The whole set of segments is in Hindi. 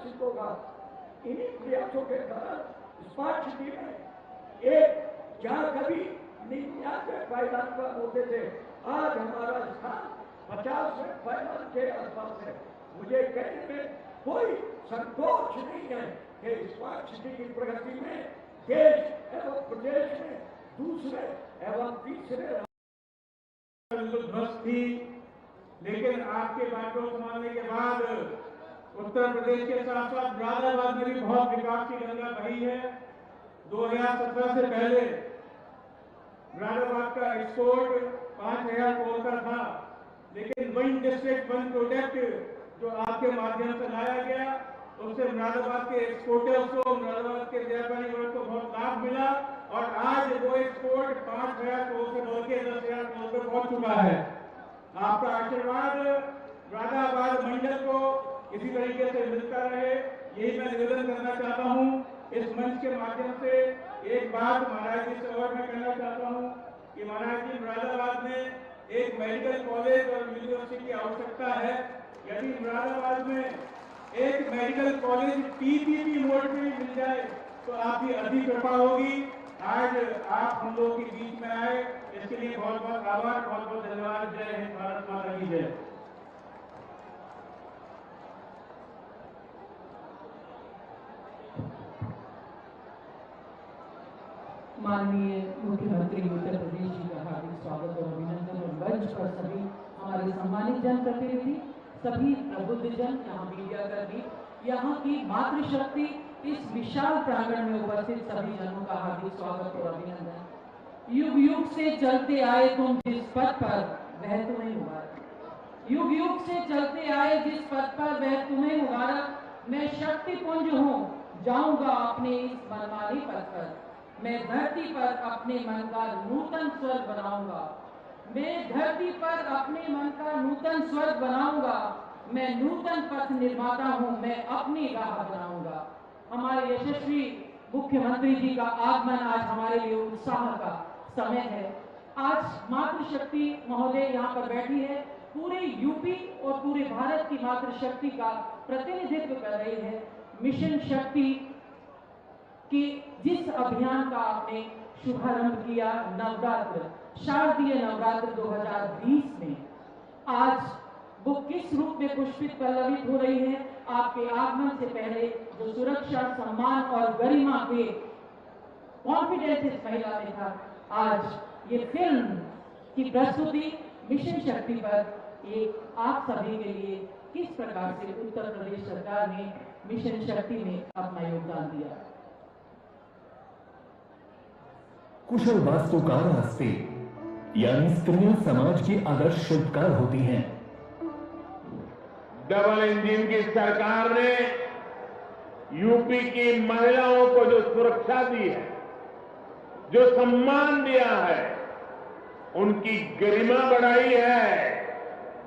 विकसित होगा। इन्हीं प्रयासों के कारण स्मार्ट सिटी में एक जहां कभी 99 फैलान होते थे, आज हमारा स्थान 50 फैलान के आसपास है। मुझे कहने में कोई संकोच नहीं है कि स्मार्ट सिटी की प्रगति में देश एवं प्रदेश में दूसरे एवं तीसरे ध्वस्त थी, लेकिन आपके बातों को मानने के बाद उत्तर प्रदेश के साथ साथ मुरादाबाद में भी बहुत विकास की गंगा बही है। 2017 से पहले मुरादाबाद का एक्सपोर्ट 5,000 करोड़ का था, लेकिन वन डिस्ट्रिक्ट वन प्रोडक्ट जो आपके माध्यम से लाया गया, उससे मुरादाबाद के एक्सपोर्टर्स को, मुरादाबाद के व्यापारी वर्ग को बहुत लाभ मिला और आज वो एक्सपोर्ट 5,000 करोड़ से बढ़ के 10,000 करोड़ पर पहुंच चुका है। आपका आशीर्वाद मुरादाबाद मंडल को इसी तरीके से मिलता रहे, यही मैं निवेदन करना चाहता हूं। इस मंच के माध्यम से एक बात महाराज जी से और मैं कहना चाहता हूं कि महाराज जी, मुरादाबाद में एक मेडिकल कॉलेज और यूनिवर्सिटी की आवश्यकता है। यदि मुरादाबाद में एक मेडिकल कॉलेज पीपीपी मोड में मिल जाए तो आपकी अधिक कृपा होगी। आज आप हम लोग के बीच में आए, इसके लिए बहुत बहुत आभार, बहुत बहुत धन्यवाद। जय हिंद, भारत माता की जय। माननीय मुख्यमंत्री उत्तर प्रदेश जी का हार्दिक स्वागत और अभिनंदन। और मंच पर सभी हमारे सम्मानित जनप्रतिनिधि, सभी प्रबुद्ध जन, यहाँ मीडिया कर्मी, यहाँ की मातृशक्ति, इस विशाल प्रांगण में उपस्थित सभी जनों का हार्दिक स्वागत और अभिनंदन। युग युग से चलते आए तुम जिस पथ पर, वह तुम्हें मुबारक। युग युग से चलते आए जिस पथ पर, वह तुम्हें मुबारक। मैं शक्ति पुंज हूँ, जाऊंगा अपने इस मनमानी पथ पर। मैं धरती पर अपने मन का नूतन स्वर बनाऊंगा। मैं धरती पर अपने मन का नूतन स्वर बनाऊंगा। मैं नूतन पथ निर्माता हूं, मैं अपनी राह बनाऊंगा। हमारे यशस्वी मुख्यमंत्री जी का आगमन आज हमारे लिए उत्साह का समय है। आज मातृशक्ति महोदय यहाँ पर बैठी है, पूरे यूपी और पूरे भारत की मातृशक्ति का प्रतिनिधित्व कर रही है। मिशन शक्ति कि जिस अभियान का आपने शुभारंभ किया, नवरात्र, शारदीय नवरात्र 2020 में, आज वो किस रूप में पुष्पित पल्लवित हो रही है। आपके आगमन से पहले जो सुरक्षा, सम्मान और गरिमा के कॉन्फिडेंस इस महिला में था, आज ये फिल्म की प्रस्तुति मिशन शक्ति पर एक आप सभी के लिए किस प्रकार से उत्तर प्रदेश सरकार ने मिशन शक्ति में अपना योगदान दिया। कुशल वास्तुकार हस्ती यानी स्त्रियां समाज की आदर्श शिल्पकार होती हैं। डबल इंजन की सरकार ने यूपी की महिलाओं को जो सुरक्षा दी है, जो सम्मान दिया है, उनकी गरिमा बढ़ाई है,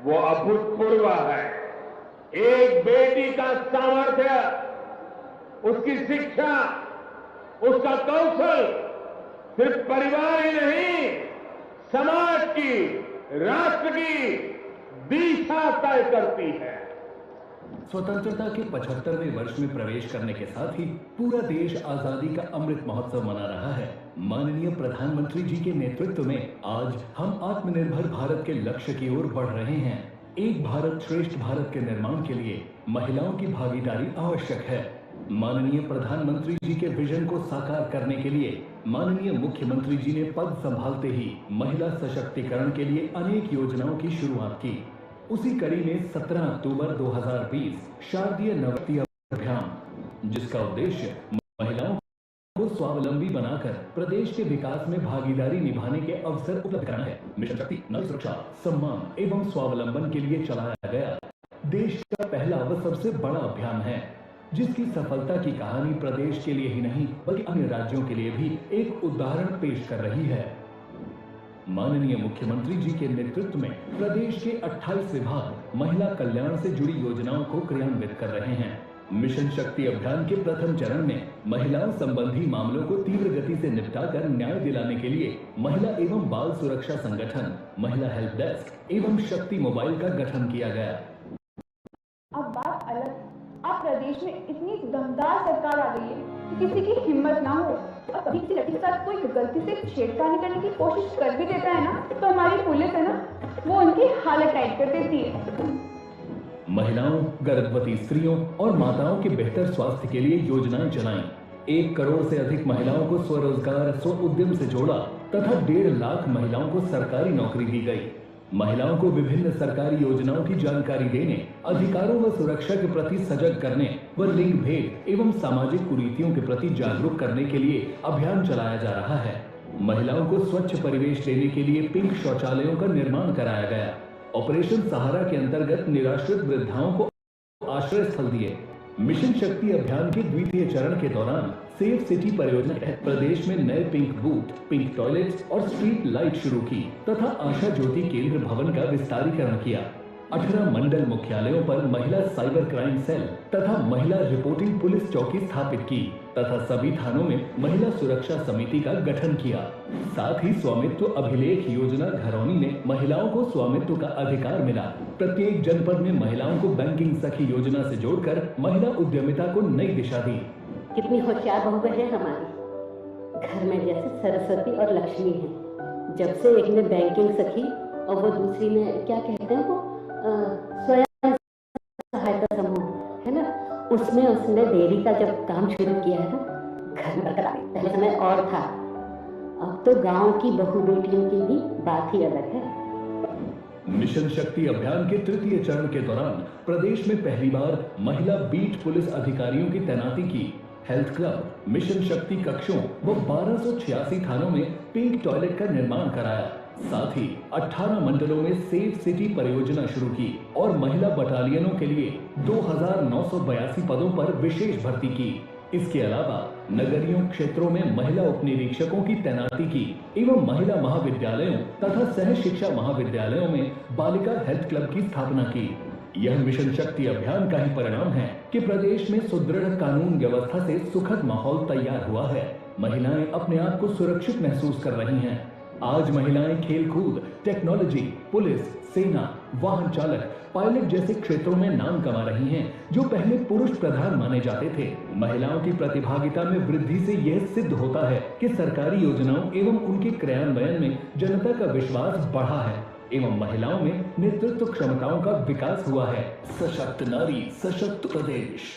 वो अभूतपूर्व है। एक बेटी का सामर्थ्य, उसकी शिक्षा, उसका कौशल सिर्फ परिवार ही नहीं, समाज की, राष्ट्र की दिशा तय करती है। स्वतंत्रता के 75वें वर्ष में प्रवेश करने के साथ ही पूरा देश आजादी का अमृत महोत्सव मना रहा है। माननीय प्रधानमंत्री जी के नेतृत्व में आज हम आत्मनिर्भर भारत के लक्ष्य की ओर बढ़ रहे हैं। एक भारत श्रेष्ठ भारत के निर्माण के लिए महिलाओं की भागीदारी आवश्यक है। माननीय प्रधानमंत्री जी के विजन को साकार करने के लिए माननीय मुख्यमंत्री जी ने पद संभालते ही महिला सशक्तिकरण के लिए अनेक योजनाओं की शुरुआत की। उसी कड़ी में 17 अक्टूबर 2020 शारदीय नवरात्रि अभियान, जिसका उद्देश्य महिलाओं को स्वावलंबी बनाकर प्रदेश के विकास में भागीदारी निभाने के अवसर उपलब्ध कराना है। मिशन शक्ति नारी सुरक्षा, सम्मान एवं स्वावलंबन के लिए चलाया गया देश का पहला व सबसे बड़ा अभियान है, जिसकी सफलता की कहानी प्रदेश के लिए ही नहीं बल्कि अन्य राज्यों के लिए भी एक उदाहरण पेश कर रही है। माननीय मुख्यमंत्री जी के नेतृत्व में प्रदेश के 28 विभाग महिला कल्याण से जुड़ी योजनाओं को क्रियान्वित कर रहे हैं। मिशन शक्ति अभियान के प्रथम चरण में महिलाओं संबंधी मामलों को तीव्र गति से निपटाकर न्याय दिलाने के लिए महिला एवं बाल सुरक्षा संगठन, महिला हेल्प डेस्क एवं शक्ति मोबाइल का गठन किया गया। अब बात अलग, अब प्रदेश में इतनी दमदार सरकार आ गई है कि किसी की हिम्मत ना हो और कभी किसी लड़की के साथ कोई गलती से छेड़खानी करने की कोशिश कर भी देता है ना, तो हमारी पुलिस है ना, वो उनकी हालत टाइट कर देती है। महिलाओं, गर्भवती स्त्रियों और माताओं के बेहतर स्वास्थ्य के लिए योजनाएं चलाई। 1 करोड़ से अधिक महिलाओं को स्वरोजगार, स्व उद्यम से जोड़ा तथा 1.5 लाख महिलाओं को सरकारी नौकरी दी गई। महिलाओं को विभिन्न सरकारी योजनाओं की जानकारी देने, अधिकारों व सुरक्षा के प्रति सजग करने व लिंग भेद एवं सामाजिक कुरीतियों के प्रति जागरूक करने के लिए अभियान चलाया जा रहा है। महिलाओं को स्वच्छ परिवेश देने के लिए पिंक शौचालयों का निर्माण कराया गया। ऑपरेशन सहारा के अंतर्गत निराश्रित वृद्धाओं को आश्रय स्थल दिए। मिशन शक्ति अभियान के द्वितीय चरण के दौरान सेफ सिटी परियोजना के तहत प्रदेश में नए पिंक बूथ, पिंक टॉयलेट्स और स्ट्रीट लाइट शुरू की तथा आशा ज्योति केंद्र भवन का विस्तारीकरण किया। 18 मंडल मुख्यालयों पर महिला साइबर क्राइम सेल तथा महिला रिपोर्टिंग पुलिस चौकी स्थापित की तथा सभी थानों में महिला सुरक्षा समिति का गठन किया। साथ ही स्वामित्व अभिलेख योजना घरौनी में महिलाओं को स्वामित्व का अधिकार मिला। प्रत्येक जनपद में महिलाओं को बैंकिंग सखी योजना से जोड़कर महिला उद्यमिता को नई दिशा दी। कितनी होशियार बहू है हमारी, घर में जैसे सरस्वती और लक्ष्मी है। जब से एक ने बैंकिंग सखी और वो दूसरी ने क्या कहते हैं वो स्वयं सहायता समूह है ना, उसमें उसने डेयरी का जब काम शुरू किया है ना, घर में बरकरार। पहले समय और था, अब तो गांव की बहू बेटियों की भी बात ही अलग है। मिशन शक्ति अभियान के तृतीय चरण के दौरान प्रदेश में पहली बार महिला बीट पुलिस अधिकारियों की तैनाती की। हेल्थ क्लब, मिशन शक्ति कक्षों व 1286 थानों में पिंक टॉयलेट का निर्माण कराया। साथ ही 18 मंडलों में सेफ सिटी परियोजना शुरू की और महिला बटालियनों के लिए 2982 पदों पर विशेष भर्ती की। इसके अलावा नगरीय क्षेत्रों में महिला उप निरीक्षकों की तैनाती की एवं महिला महाविद्यालयों तथा सह शिक्षा महाविद्यालयों में बालिका हेल्थ क्लब की स्थापना की। यह मिशन शक्ति अभियान का ही परिणाम है कि प्रदेश में सुदृढ़ कानून व्यवस्था से सुखद माहौल तैयार हुआ है। महिलाएं अपने आप को सुरक्षित महसूस कर रही हैं। आज महिलाएं खेलकूद, टेक्नोलॉजी, पुलिस, सेना, वाहन चालक, पायलट जैसे क्षेत्रों में नाम कमा रही हैं, जो पहले पुरुष प्रधान माने जाते थे। महिलाओं की प्रतिभागिता में वृद्धि से यह सिद्ध होता है कि सरकारी योजनाओं एवं उनके क्रियान्वयन में जनता का विश्वास बढ़ा है एवं महिलाओं में नेतृत्व क्षमताओं का विकास हुआ है। सशक्त नारी, सशक्त प्रदेश।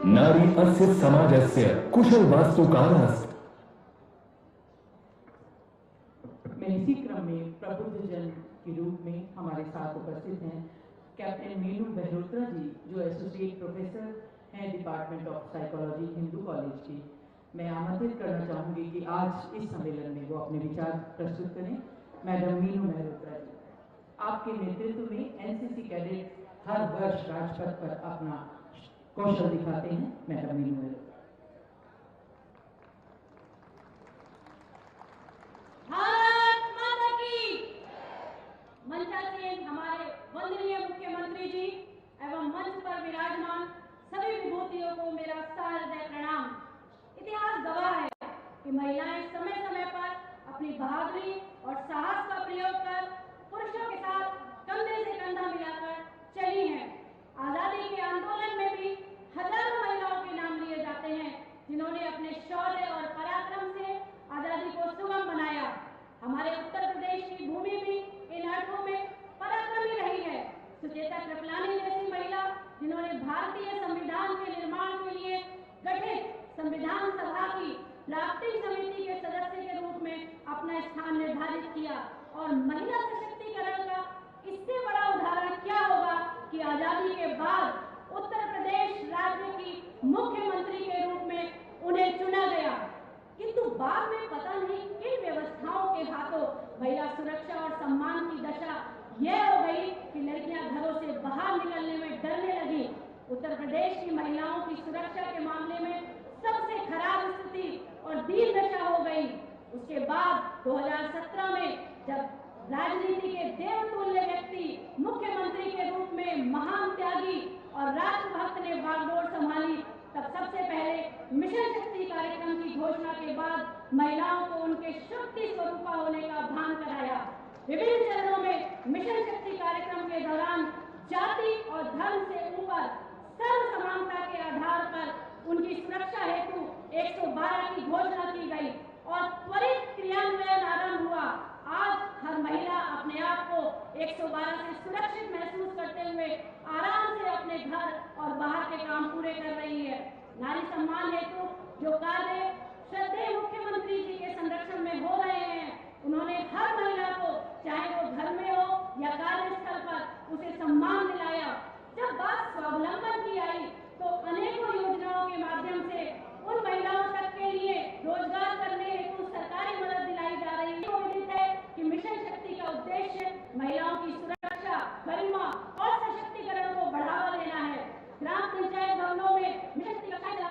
नारी अस्य समाजस्य कुशल वास्तुकारः। मैं इसी क्रम में प्रबुद्ध जन के रूप में हमारे साथ उपस्थित हैं कैप्टन मीनू मेहरोत्रा जी, जो एसोसिएट प्रोफेसर हैं department of psychology Hindu college की। मैं आमंत्रित करना चाहूंगी कि आज इस सम्मेलन में वो अपने विचार प्रस्तुत करें। मैडम मीनू मेहरोत्रा जी, आपके नेतृत्व में एनसीसी कैडेट हर वर्ष राजपथ पर अपना कौशल दिखाते हैं। मैडम मीनू मेहरोत्रा। भारत माता की। मंचासीन हमारे वंदनीय मुख्यमंत्री जी एवं मंच पर विराजमान सभी विभूतियों को मेरा सहृदय प्रणाम। इतिहास गवाह है कि महिलाएं समय समय पर अपनी बहादुरी और साहस का प्रयोग कर पुरुषों के साथ कंधे से कंधा मिलाकर चली हैं। आजादी के आंदोलन में भी हजारों महिलाओं के नाम लिए जाते हैं, जिन्होंने अपने शौर्य और पराक्रम से आजादी को सुगम बनाया। हमारे उत्तर प्रदेश की भूमि भी इन अर्थों में पराक्रमी रही है। सुचेता कृपलानी जैसी महिला, जिन्होंने भारतीय संविधान के निर्माण के लिए गठित संविधान सभा की ड्राफ्टिंग समिति के सदस्य के रूप में अपना स्थान निर्धारित किया। और महिला सशक्तिकरण का इससे बड़ा उदाहरण क्या होगा कि आजादी के बाद उत्तर प्रदेश राज्य की मुख्यमंत्री के रूप में उन्हें चुना गया। किंतु बाद में पता नहीं किन व्यवस्थाओं के हाथों महिला सुरक्षा और सम्मान की दशा यह हो गई कि लड़कियां घरों से बाहर निकलने में डरने लगी। उत्तर प्रदेश की महिलाओं की सुरक्षा के मामले में सबसे खराब स्थिति और दीन दशा हो गई। उसके बाद 2017 में जब राजनीति के देवतुल्य व्यक्ति मुख्यमंत्री के रूप में महान त्यागी और राष्ट्रभक्त ने बागडोर संभाली, तब सबसे पहले मिशन शक्ति कार्यक्रम की घोषणा के बाद महिलाओं को उनके शक्ति स्वरूपा होने का भान कराया। विभिन्न चरणों में मिशन शक्ति कार्यक्रम के दौरान जाति और धर्म से ऊपर सर्व समानता के आधार पर उनकी सुरक्षा हेतु 112 की घोषणा की गई और त्वरित क्रियान्वयन आरंभ हुआ। आज हर महिला अपने आप को 112 से सुरक्षित महसूस करते हुए आराम से अपने घर और बाहर के काम पूरे कर रही है। नारी सम्मान हेतु जो कार्य श्रद्धेय मुख्यमंत्री जी के संरक्षण में हो रहे हैं, उन्होंने हर महिला को, चाहे वो घर में हो या कार्यस्थल पर, उसे सम्मान दिलाया। जब बात स्वावलंबन की आई तो अनेकों योजनाओं के माध्यम से उन महिलाओं तक के लिए रोजगार करने हेतु सरकारी मदद दिलाई जा रही है। उम्मीद है कि मिशन शक्ति का उद्देश्य महिलाओं की सुरक्षा, गरिमा और सशक्तिकरण को बढ़ावा देना है। ग्राम पंचायत भवनों में मिशन शक्ति का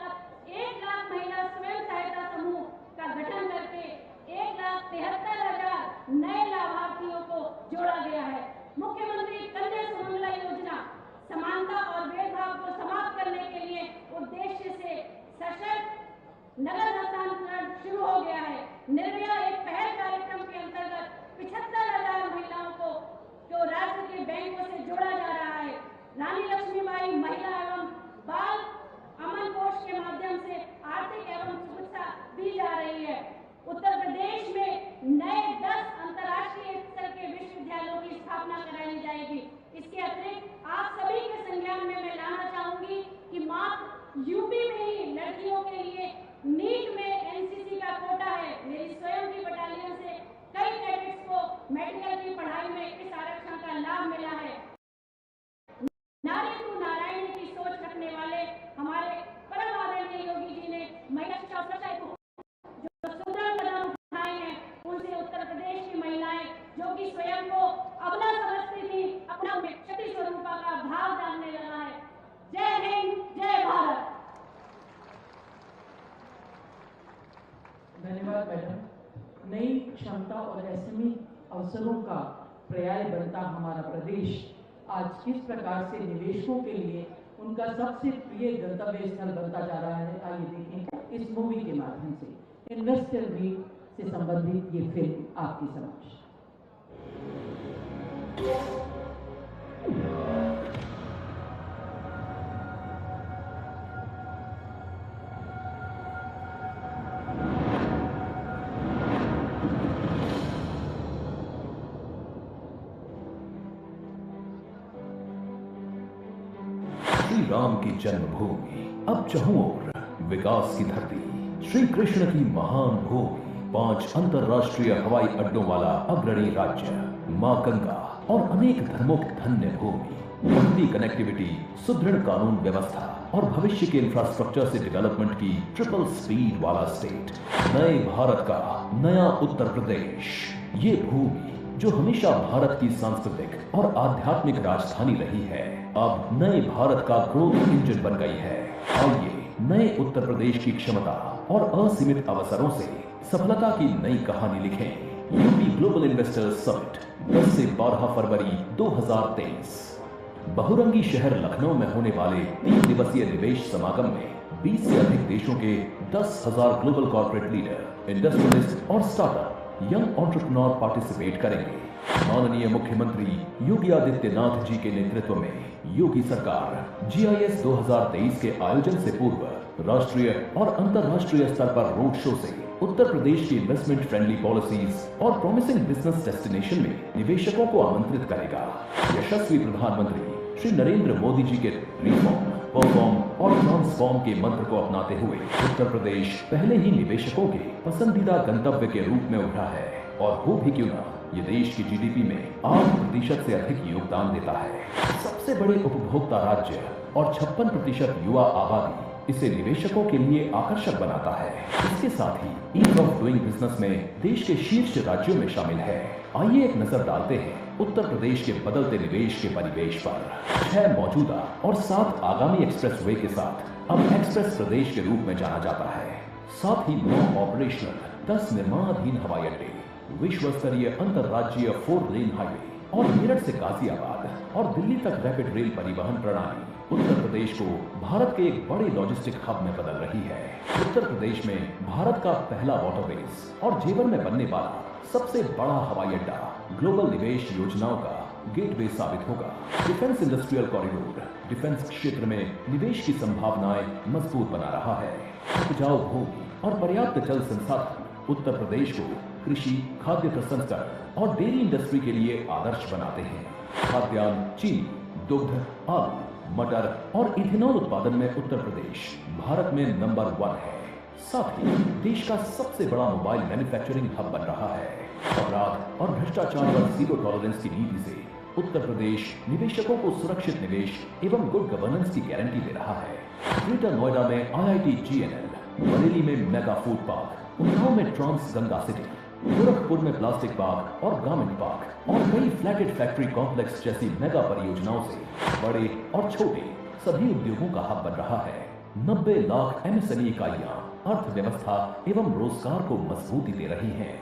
1 लाख महिला स्वयं सहायता समूह का गठन करके 1,73,000 नए लाभार्थियों को जोड़ा गया है। मुख्यमंत्री कन्या सुमंगला योजना समानता और भेदभाव को समाप्त करने के लिए उद्देश्य से सशक्त नगद हस्तांतरण शुरू हो गया है। निर्भया एक पहल कार्यक्रम के अंतर्गत 75,000 महिलाओं को राज्य के बैंकों से जोड़ा जा रहा है। रानी लक्ष्मीबाई महिला एवं बाल अमन कोष के माध्यम से आर्थिक एवं सुरक्षा दी जा रही है। उत्तर प्रदेश में नए 10 अंतर्राष्ट्रीय स्तर के विश्वविद्यालयों की स्थापना कराई जाएगी। इसके अतिरिक्त आप सभी के संज्ञान में मैं लाना चाहूंगी कि मात्र यूपी में ही लड़कियों के लिए नीट में एनसीसी का कोटा है। मेरी स्वयं की बटालियन से कई कैडेट्स को मेडिकल की पढ़ाई में इस आरक्षण का लाभ मिला है। नारी तू नारायण की सोच रखने वाले हमारे परम आदरणीय योगी जी ने महिला शिक्षा सुरक्षा को जो सुदृढ़ कदम उठाए हैं, उनसे उत्तर प्रदेश की महिलाएं जो कि स्वयं को अबला समझती थी, अपना शक्ति स्वरूपा का भाव जानने लगा है। जय हिंद, जय भारत। धन्यवाद मैडम। नई क्षमता और असीमित अवसरों का पर्याय बनता हमारा प्रदेश आज किस प्रकार से निवेशकों के लिए उनका सबसे प्रिय गंतव्य स्थल बनता जा रहा है, आइए देखें इस मूवी के माध्यम से। इन्वेस्टर मीट से संबंधित ये फिल्म आपकी समक्ष। श्री राम की जन्मभूमि, अब चहुं ओर विकास की धरती, श्री कृष्ण की महान भूमि, 5 अंतर्राष्ट्रीय हवाई अड्डों वाला अग्रणी राज्य, मां गंगा और अनेक धर्मों की धन्य भूमि, बढ़ती कनेक्टिविटी, सुदृढ़ कानून व्यवस्था और भविष्य के इंफ्रास्ट्रक्चर से डेवलपमेंट की ट्रिपल स्पीड वाला स्टेट, नए भारत का नया उत्तर प्रदेश। ये भूमि जो हमेशा भारत की सांस्कृतिक और आध्यात्मिक राजधानी रही है, अब नए भारत का ग्रोथ इंजन बन गई है। आइए नए उत्तर प्रदेश की क्षमता और असीमित अवसरों से सफलता की नई कहानी लिखें। यूपी ग्लोबल इन्वेस्टर्स समिट 10 से 12 फरवरी 2023। बहुरंगी शहर लखनऊ में होने वाले 3 दिवसीय निवेश समागम में 20 से अधिक देशों के 10,000 ग्लोबल कॉर्पोरेट लीडर, इंडस्ट्रियलिस्ट और स्टार्टअप यंग एंटरप्रेन्योर पार्टिसिपेट करेंगे। माननीय मुख्यमंत्री योगी आदित्यनाथ जी के नेतृत्व में योगी सरकार GIS 2023 के आयोजन से पूर्व राष्ट्रीय और अंतर्राष्ट्रीय स्तर पर रोड शो से उत्तर प्रदेश की इन्वेस्टमेंट फ्रेंडली पॉलिसीज और प्रॉमिसिंग बिजनेस डेस्टिनेशन में निवेशकों को आमंत्रित करेगा। यशस्वी प्रधानमंत्री श्री नरेंद्र मोदी जी के रिफॉर्म, परफॉर्म और ट्रांसफॉर्म के मंत्र को अपनाते हुए उत्तर प्रदेश पहले ही निवेशकों के पसंदीदा गंतव्य के रूप में उभरा है और हो भी क्यों ना, ये देश की GDP में 8% से अधिक योगदान देता है। सबसे बड़े उपभोक्ता राज्य और 56% युवा आबादी इसे निवेशकों के लिए आकर्षक बनाता है। इसके साथ ही ईज ऑफ डूइंग बिजनेस में देश के शीर्ष राज्यों में शामिल है। आइए एक नजर डालते हैं उत्तर प्रदेश के बदलते निवेश के परिवेश पर। 6 मौजूदा और 7 आगामी एक्सप्रेसवे के साथ अब एक्सप्रेस प्रदेश के रूप में जाना जाता है। साथ ही 9 ऑपरेशनल, 10 निर्माणाधीन हवाई अड्डे, विश्व स्तरीय अंतर्राज्यीय 4 लेन हाईवे और मेरठ से गाजियाबाद और दिल्ली तक रैपिड रेल परिवहन प्रणाली उत्तर प्रदेश को भारत के एक बड़े लॉजिस्टिक हब में बदल रही है। उत्तर प्रदेश में भारत का पहला वाटरवेज और जेवर में बनने वाला सबसे बड़ा हवाई अड्डा ग्लोबल निवेश योजनाओं का गेटवे साबित होगा। डिफेंस इंडस्ट्रियल कॉरिडोर डिफेंस क्षेत्र में निवेश की संभावनाएं मजबूत बना रहा है। उपजाऊ भूमि और पर्याप्त जल संसाधन उत्तर प्रदेश को कृषि, खाद्य प्रसंस्करण और डेयरी इंडस्ट्री के लिए आदर्श बनाते हैं। खाद्यान्न, चीनी, दुग्ध, आलू, मटर और इथेनॉल उत्पादन में उत्तर प्रदेश भारत में नंबर 1 है। साथ ही देश का सबसे बड़ा मोबाइल मैन्युफैक्चरिंग हब बन रहा है। अपराध और भ्रष्टाचार पर जीरो टॉलरेंस की नीति से उत्तर प्रदेश निवेशकों को सुरक्षित निवेश एवं गुड गवर्नेंस की गारंटी दे रहा है। ग्रेटर नोएडा में IIT GNL, बरेली में मेगा फूड पार्क, उन्नाव में ट्रांस गंगा सिटी, गोरखपुर में प्लास्टिक पार्क और गारमेंट पार्क और कई फ्लैटेड फैक्ट्री कॉम्प्लेक्स जैसी मेगा परियोजनाओं से बड़े और छोटे सभी उद्योगों का हब बन रहा है। 90 लाख MSME इकाइयां अर्थव्यवस्था एवं रोजगार को मजबूती दे रही हैं।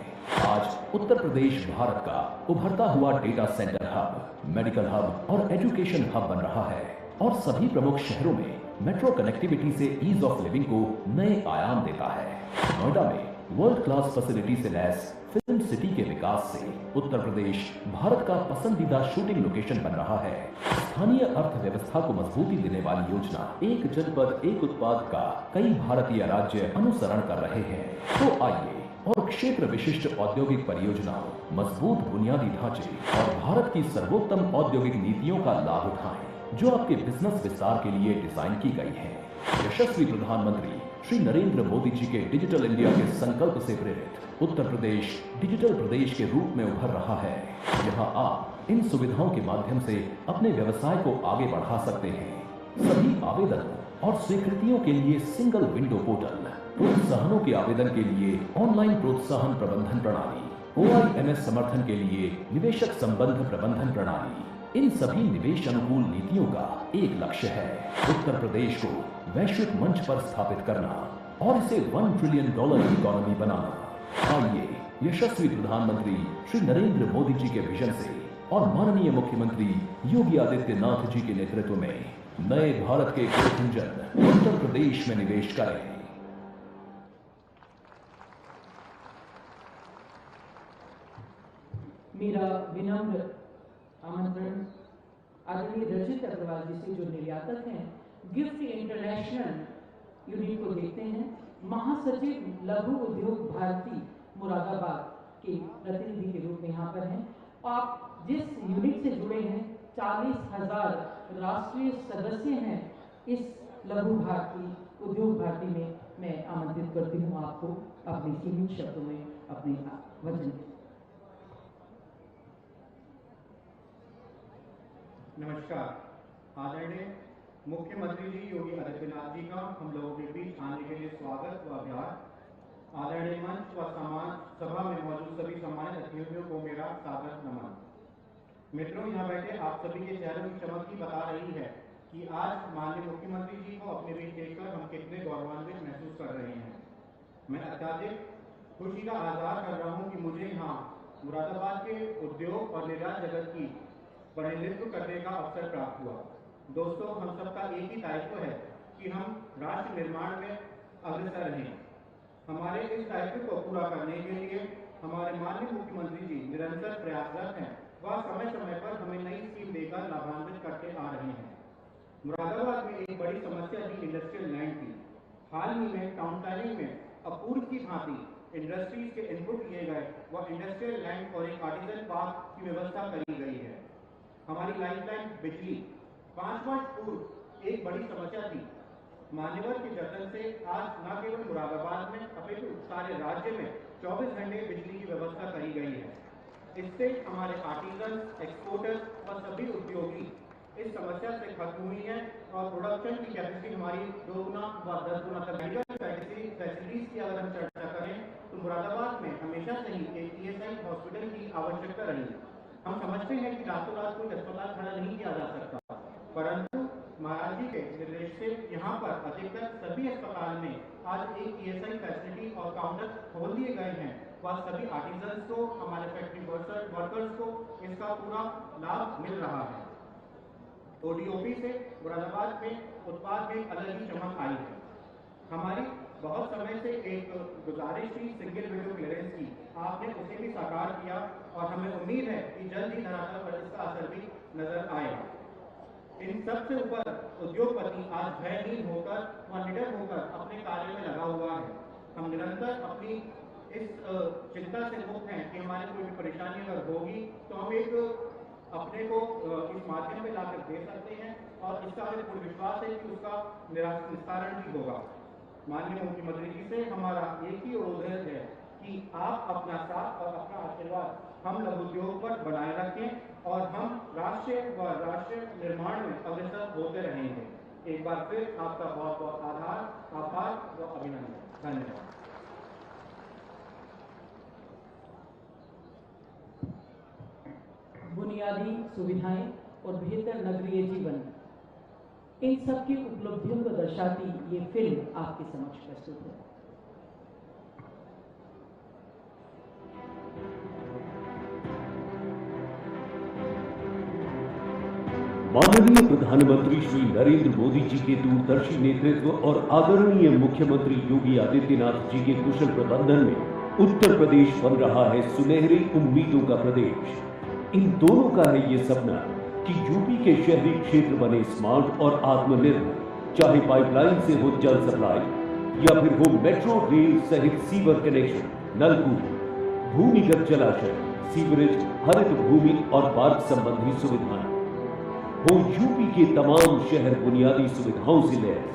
आज उत्तर प्रदेश भारत का उभरता हुआ data centre hub, medical hub और एजुकेशन हब बन रहा है और सभी प्रमुख शहरों में मेट्रो कनेक्टिविटी से ईज ऑफ लिविंग को नए आयाम देता है। नोएडा में वर्ल्ड क्लास फैसिलिटी से लैस फिल्म सिटी के विकास से उत्तर प्रदेश भारत का पसंदीदा शूटिंग लोकेशन बन रहा है। स्थानीय अर्थव्यवस्था को मजबूती देने वाली योजना एक जनपद एक उत्पाद का कई भारतीय राज्य अनुसरण कर रहे हैं। तो आइए और क्षेत्र विशिष्ट औद्योगिक परियोजनाओं, मजबूत बुनियादी ढांचे और भारत की सर्वोत्तम औद्योगिक नीतियों का लाभ उठाएं, जो आपके बिजनेस विस्तार के लिए डिजाइन की गई है। यशस्वी प्रधानमंत्री श्री नरेंद्र मोदी जी के डिजिटल इंडिया के संकल्प से प्रेरित उत्तर प्रदेश डिजिटल प्रदेश के रूप में उभर रहा है। यहाँ आप इन सुविधाओं के माध्यम से अपने व्यवसाय को आगे बढ़ा सकते हैं। सभी आवेदनों और स्वीकृतियों के लिए सिंगल विंडो पोर्टल, प्रोत्साहनों के आवेदन के लिए ऑनलाइन प्रोत्साहन प्रबंधन प्रणाली, OIMS समर्थन के लिए निवेशक संबंध प्रबंधन प्रणाली, इन सभी निवेश अनुकूल नीतियों का एक लक्ष्य है, उत्तर प्रदेश को वैश्विक मंच पर स्थापित करना और इसे $1 ट्रिलियन इकोनॉमी बनाना। आइए यशस्वी प्रधानमंत्री श्री नरेंद्र मोदी जी के विजन से और माननीय मुख्यमंत्री योगी आदित्यनाथ जी के नेतृत्व में नए भारत के ग्रोथ इंजन उत्तर प्रदेश में निवेश करें। मेरा विनम्र आमंत्रण आदरणीय रचित अग्रवाल जी से, जो निर्यातक हैं, गिफ्ट इंटरनेशनल यूनिट को देखते हैं। महासचिव लघु उद्योग भारती मुरादाबाद के प्रतिनिधि के रूप में यहाँ पर हैं। आप जिस यूनिट से जुड़े हैं, 40,000 राष्ट्रीय सदस्य हैं इस लघु भारती उद्योग भारती में। मैं आमंत्रित करती हूँ आपको अपने सीमित शब्दों में अपने वचन। नमस्कार। आदरणीय मुख्यमंत्री जी योगी आदित्यनाथ जी का हम लोगों के बीच आने के लिए स्वागत व आभार। आदरणीय मंच व सभा में मौजूद सभी सम्मानित अतिथियों को मेरा सादर नमन। मित्रों, यहाँ बैठे आप सभी के चेहरों की चमक ही बता रही है कि आज माननीय मुख्यमंत्री जी को अपने बीच देखकर हम कितने गौरवान्वित महसूस कर रहे हैं। मैं अत्यधिक खुशी का आगाज कर रहा हूँ कि मुझे यहाँ मुरादाबाद के उद्योग और निर्यात जगत की प्रतिनिधित्व करने का अवसर प्राप्त हुआ। दोस्तों, हम सबका एक ही दायित्व है कि हम राष्ट्र निर्माण में अग्रसर रहें। हमारे इस दायित्व को पूरा करने के लिए हमारे माननीय मुख्यमंत्री जी निरंतर प्रयासरत हैं। वह समय समय पर हमें नई स्कीम देकर लाभान्वित करते आ रहे हैं। मुरादाबाद में एक बड़ी समस्या थी इंडस्ट्रियल लैंड की। हाल ही में टाउन प्लानिंग में अपूर्व की भांति इंडस्ट्रीज के इनपुट लिए गए व इंडस्ट्रियल लैंड और एक आर्टिजन पार्क की व्यवस्था करी गई है। हमारी लाइफलाइन बिजली 5 वर्ष पूर्व एक बड़ी समस्या थी। मान्यवर के जतन से आज न केवल मुरादाबाद में अपितु सारे राज्य में 24 घंटे बिजली की व्यवस्था करी गई है। इससे हमारे आर्टिजन, एक्सपोर्टर्स व सभी उद्योगी इस समस्या से खत्म हुई है और प्रोडक्शन की कैपेसिटी हमारी 2 गुना व 10 गुना तक। मेडिकल फैसिलिटीज की अगर हम चर्चा करें तो मुरादाबाद में हमेशा से ही एक ESI हॉस्पिटल की आवश्यकता रही। हम समझते हैं कि रातों रात कोई अस्पताल खड़ा नहीं किया जा सकता, परंतु महाराज जी के निर्देश से यहाँ पर अधिकतर सभी अस्पताल में आज एक ESI फैसिलिटी और काउंटर खोल दिए गए हैं। वह सभी आर्टिजन्स को, हमारे फैक्ट्री वर्कर्स को इसका पूरा लाभ मिल रहा है। ODOP से मुरादाबाद में उत्पाद में अलग ही चमक आई है। हमारी बहुत समय से एक गुजारिश थी सिंगल विंडो क्लियरेंस की, आपने उसे भी साकार किया और हमें उम्मीद है कि जल्द ही धरातल पर इसका असर भी नजर आएगा। इन सबसे ऊपर उद्योगपति आज भयहीन होकर व निडर होकर अपने कार्य में लगा हुआ है। हम निरंतर अपनी इस चिंता से मुक्त हैं कि हमारे कोई भी परेशानी अगर होगी तो हम एक अपने को इस माध्यम में लाकर दे सकते हैं और इसका हमें पूर्ण विश्वास है कि उसका निस्तारण भी होगा। माननीय मुख्यमंत्री जी से हमारा एक ही अनुरोध है कि आप अपना साथ और अपना आशीर्वाद हम लघु उद्योग पर बनाए रखें और हम राष्ट्र निर्माण में अग्रसर होते रहेंगे। एक बार फिर आपका बहुत बहुत आभार व अभिनंदन। धन्यवाद। बुनियादी सुविधाएं और बेहतर नगरीय जीवन, इन सब की उपलब्धियों को दर्शाती ये फिल्म आपके समक्ष प्रस्तुत है। माननीय प्रधानमंत्री श्री नरेंद्र मोदी जी के दूरदर्शी नेतृत्व और आदरणीय मुख्यमंत्री योगी आदित्यनाथ जी के कुशल प्रबंधन में उत्तर प्रदेश बन रहा है सुनहरी उम्मीदों का प्रदेश। इन दोनों का है ये सपना कि यूपी के शहरी क्षेत्र बने स्मार्ट और आत्मनिर्भर, चाहे पाइपलाइन से हो जल सप्लाई या फिर हो मेट्रो रेल सहित सीवर कनेक्शन, नलकूप, भूमिगत जलाशय, सीवरेज, हरित भूमि और मार्ग संबंधी सुविधाएं हो। यूपी के तमाम शहर बुनियादी सुविधाओं से लैस,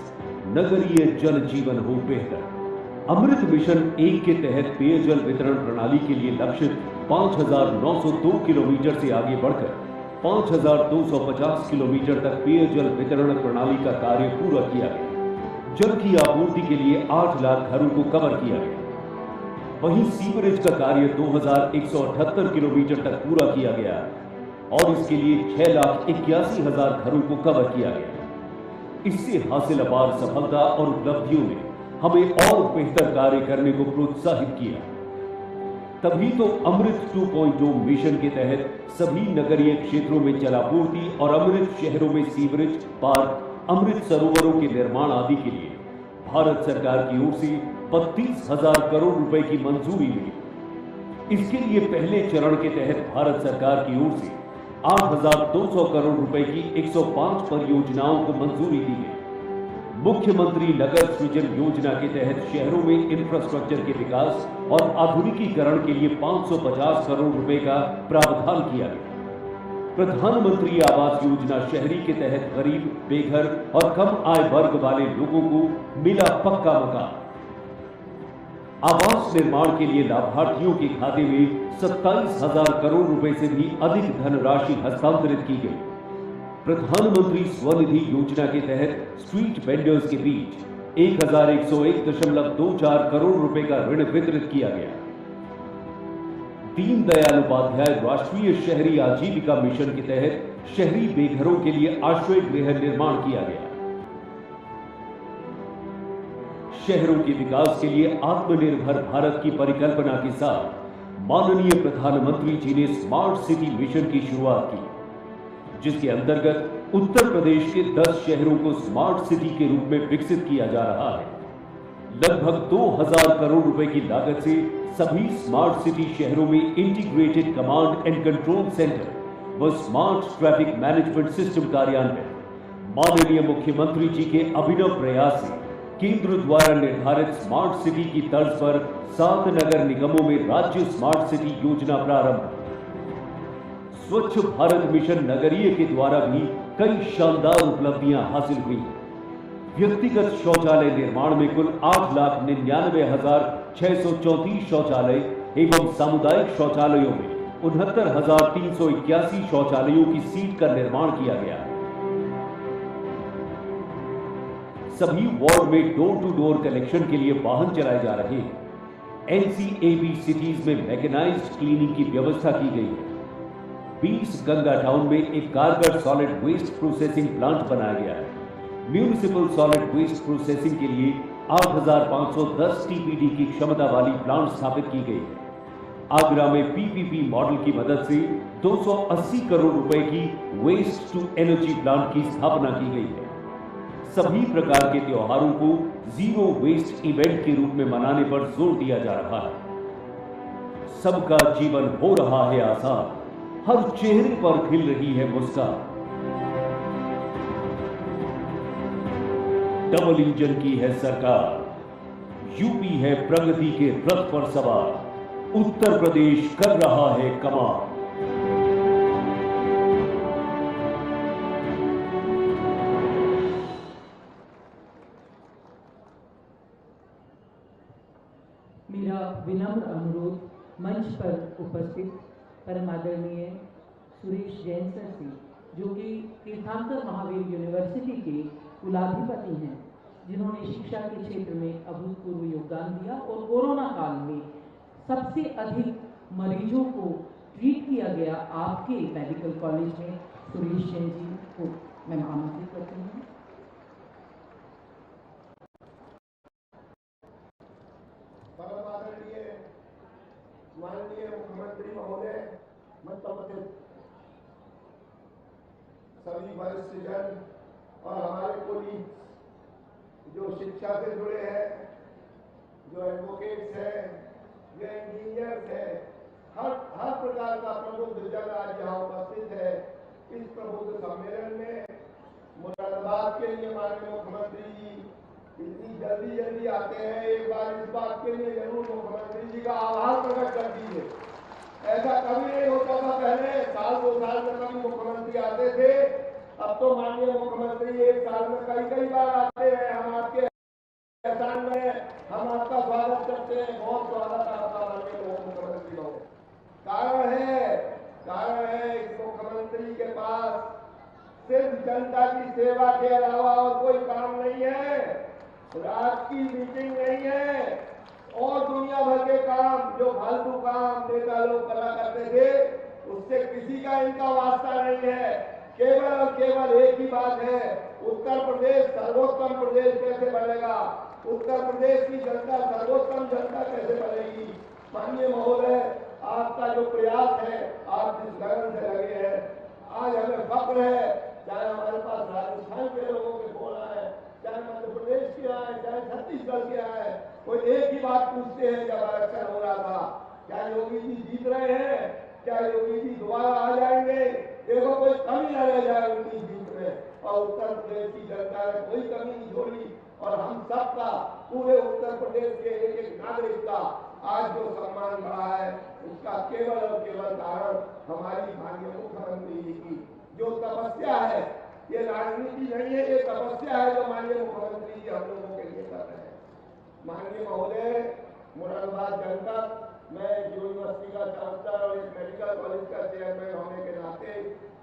नगरीय जन जीवन हो बेहतर। अमृत मिशन 1 के तहत पेयजल वितरण प्रणाली के लिए लक्ष्य 5,902 किलोमीटर से आगे बढ़कर 5,250 किलोमीटर तक पेयजल वितरण प्रणाली का कार्य पूरा किया गया। जल की आपूर्ति के लिए 8 लाख घरों को कवर किया गया। वहीं सीवरेज का कार्य 2,178 किलोमीटर तक पूरा किया गया और इसके लिए 6,81,000 घरों को कवर किया गया। इससे हासिल अपार सफलता और उपलब्धियों ने हमें और बेहतर कार्य करने को प्रोत्साहित किया। तभी तो अमृत 2.0 मिशन के तहत सभी नगरीय क्षेत्रों में जलापूर्ति और अमृत शहरों में सीवरेज, पार्क, अमृत सरोवरों के निर्माण आदि के लिए भारत सरकार की ओर से 32,000 करोड़ रुपए की मंजूरी मिली। इसके लिए पहले चरण के तहत भारत सरकार की ओर से 8,200 करोड़ रुपए की 105 परियोजनाओं को मंजूरी दी गई। मुख्यमंत्री नगर सृजन योजना के तहत शहरों में इंफ्रास्ट्रक्चर के विकास और आधुनिकीकरण के लिए 550 करोड़ रुपए का प्रावधान किया गया। प्रधानमंत्री आवास योजना शहरी के तहत गरीब, बेघर और कम आय वर्ग वाले लोगों को मिला पक्का मकान। आवास निर्माण के लिए लाभार्थियों के खाते में 27,000 करोड़ रुपए से भी अधिक धनराशि हस्तांतरित की गई। प्रधानमंत्री स्वनिधि योजना के तहत स्ट्रीट वेंडर्स के बीच 1,101.24 करोड़ रुपए का ऋण वितरित किया गया। दीनदयाल उपाध्याय राष्ट्रीय शहरी आजीविका मिशन के तहत शहरी बेघरों के लिए आश्रय गृह निर्माण किया गया। शहरों के विकास के लिए आत्मनिर्भर भारत की परिकल्पना के साथ माननीय प्रधानमंत्री जी ने स्मार्ट सिटी मिशन की शुरुआत की, जिसके अंतर्गत उत्तर प्रदेश के 10 शहरों को स्मार्ट सिटी के रूप में विकसित किया जा रहा है। लगभग 2,000 करोड़ रुपए की लागत से सभी स्मार्ट सिटी शहरों में integrated command and control centre व स्मार्ट ट्रैफिक मैनेजमेंट सिस्टम कार्यान्वयन माननीय मुख्यमंत्री जी के अभिनव प्रयास से केंद्र द्वारा निर्धारित स्मार्ट सिटी की तर्ज पर 7 नगर निगमों में राज्य स्मार्ट सिटी योजना प्रारंभ। स्वच्छ भारत मिशन नगरीय के द्वारा भी कई शानदार उपलब्धियां हासिल हुई। व्यक्तिगत शौचालय निर्माण में कुल 8,99,634 शौचालय एवं सामुदायिक शौचालयों में 69,381 शौचालयों की सीट का निर्माण किया गया। सभी वार्ड में डोर टू डोर कलेक्शन के लिए वाहन चलाए जा रहे हैं। एनसीएबी सिटीज में मैकेनाइज्ड क्लीनिंग की व्यवस्था की गई है। 20 गंगा टाउन में एक कारगर सॉलिड वेस्ट प्रोसेसिंग प्लांट बनाया गया है। म्यूनिसिपल सॉलिड वेस्ट प्रोसेसिंग के लिए 8,510 टीपीडी की क्षमता वाली प्लांट स्थापित की गई है। आगरा में पीपीपी मॉडल की मदद से 280 करोड़ रुपए की वेस्ट टू एनर्जी प्लांट की स्थापना की गई है। सभी प्रकार के त्योहारों को जीरो वेस्ट इवेंट के रूप में मनाने पर जोर दिया जा रहा है। सबका जीवन हो रहा है आसान, हर चेहरे पर खिल रही है मुस्कान। डबल इंजन की है सरकार, यूपी है प्रगति के रथ पर सवार, उत्तर प्रदेश कर रहा है कमाल। मेरा विनम्र अनुरोध मंच पर उपस्थित परम आदरणीय सुरेश जैन सर से, जो कि तीर्थंकर महावीर यूनिवर्सिटी के कुलाधिपति हैं, जिन्होंने शिक्षा के क्षेत्र में अभूतपूर्व योगदान दिया और कोरोना काल में सबसे अधिक मरीजों को ट्रीट किया गया आपके मेडिकल कॉलेज में सुरेश जैन जी को मैं आमंत्रित करती हूँ। माननीय मुख्यमंत्री महोदय, मंच सभी वरिष्ठ जन और हमारे कोलीग जो शिक्षा से जुड़े हैं, जो एडवोकेट्स हैं, जो इंजीनियर्स हैं, हर प्रकार का प्रबुद्ध जन आज यहाँ उपस्थित है। इस प्रबुद्ध सम्मेलन में मुरादाबाद के लिए माननीय मुख्यमंत्री जी इतनी जल्दी आते हैं, एक बार इस बात के लिए जरूर मुख्यमंत्री जी का आभार प्रकट कर दीजिए। ऐसा कभी नहीं होता था पहले, साल 2 साल में कभी मुख्यमंत्री आते थे, अब तो माननीय मुख्यमंत्री एक साल में कई बार आते हैं। हम आपके एहसान में हम आपका स्वागत करते हैं, बहुत स्वागत है आपका माननीय मुख्यमंत्री लोग। कारण है इस मुख्यमंत्री के पास सिर्फ जनता की सेवा के अलावा और कोई काम नहीं है, रात की मीटिंग नहीं है और दुनिया भर के काम जो फालतू काम नेता लोग करा करते थे, उससे किसी का इनका वास्ता नहीं है। केवल और केवल एक ही बात है, उत्तर प्रदेश सर्वोत्तम प्रदेश कैसे बनेगा, उत्तर प्रदेश की जनता सर्वोत्तम जनता कैसे बनेगी। माननीय महोदय, आपका जो प्रयास है, आप जिस लगन से लगे हैं, आज हमें फक्र है। चाहे हमारे पास राजस्थान के लोगों के फोन आए, चाहे मध्य प्रदेश के आए, चाहे छत्तीसगढ़ के आए, कोई एक ही बात पूछते हैं जब इलेक्शन हो रहा था, क्या योगी जी जीत रहे हैं, क्या योगी जी दोबारा आ जाएंगे। देखो कोई कमी न रह जाए उनकी जीत में, और उत्तर प्रदेश की जनता ने कोई कमी नहीं छोड़ी। और हम सबका, पूरे उत्तर प्रदेश के एक नागरिक का आज जो सम्मान बढ़ा है, उसका केवल और केवल कारण हमारी माननीय मुख्यमंत्री जी की जो तपस्या है। ये राजनीति नहीं है, ये तपस्या है जो माननीय मुख्यमंत्री जी हम लोगों के लिए कर रहे हैं। माननीय महोदय, मुरादाबाद जनपद, मैं यूनिवर्सिटी का चांसलर और एक मेडिकल कॉलेज का चेयरमैन होने के नाते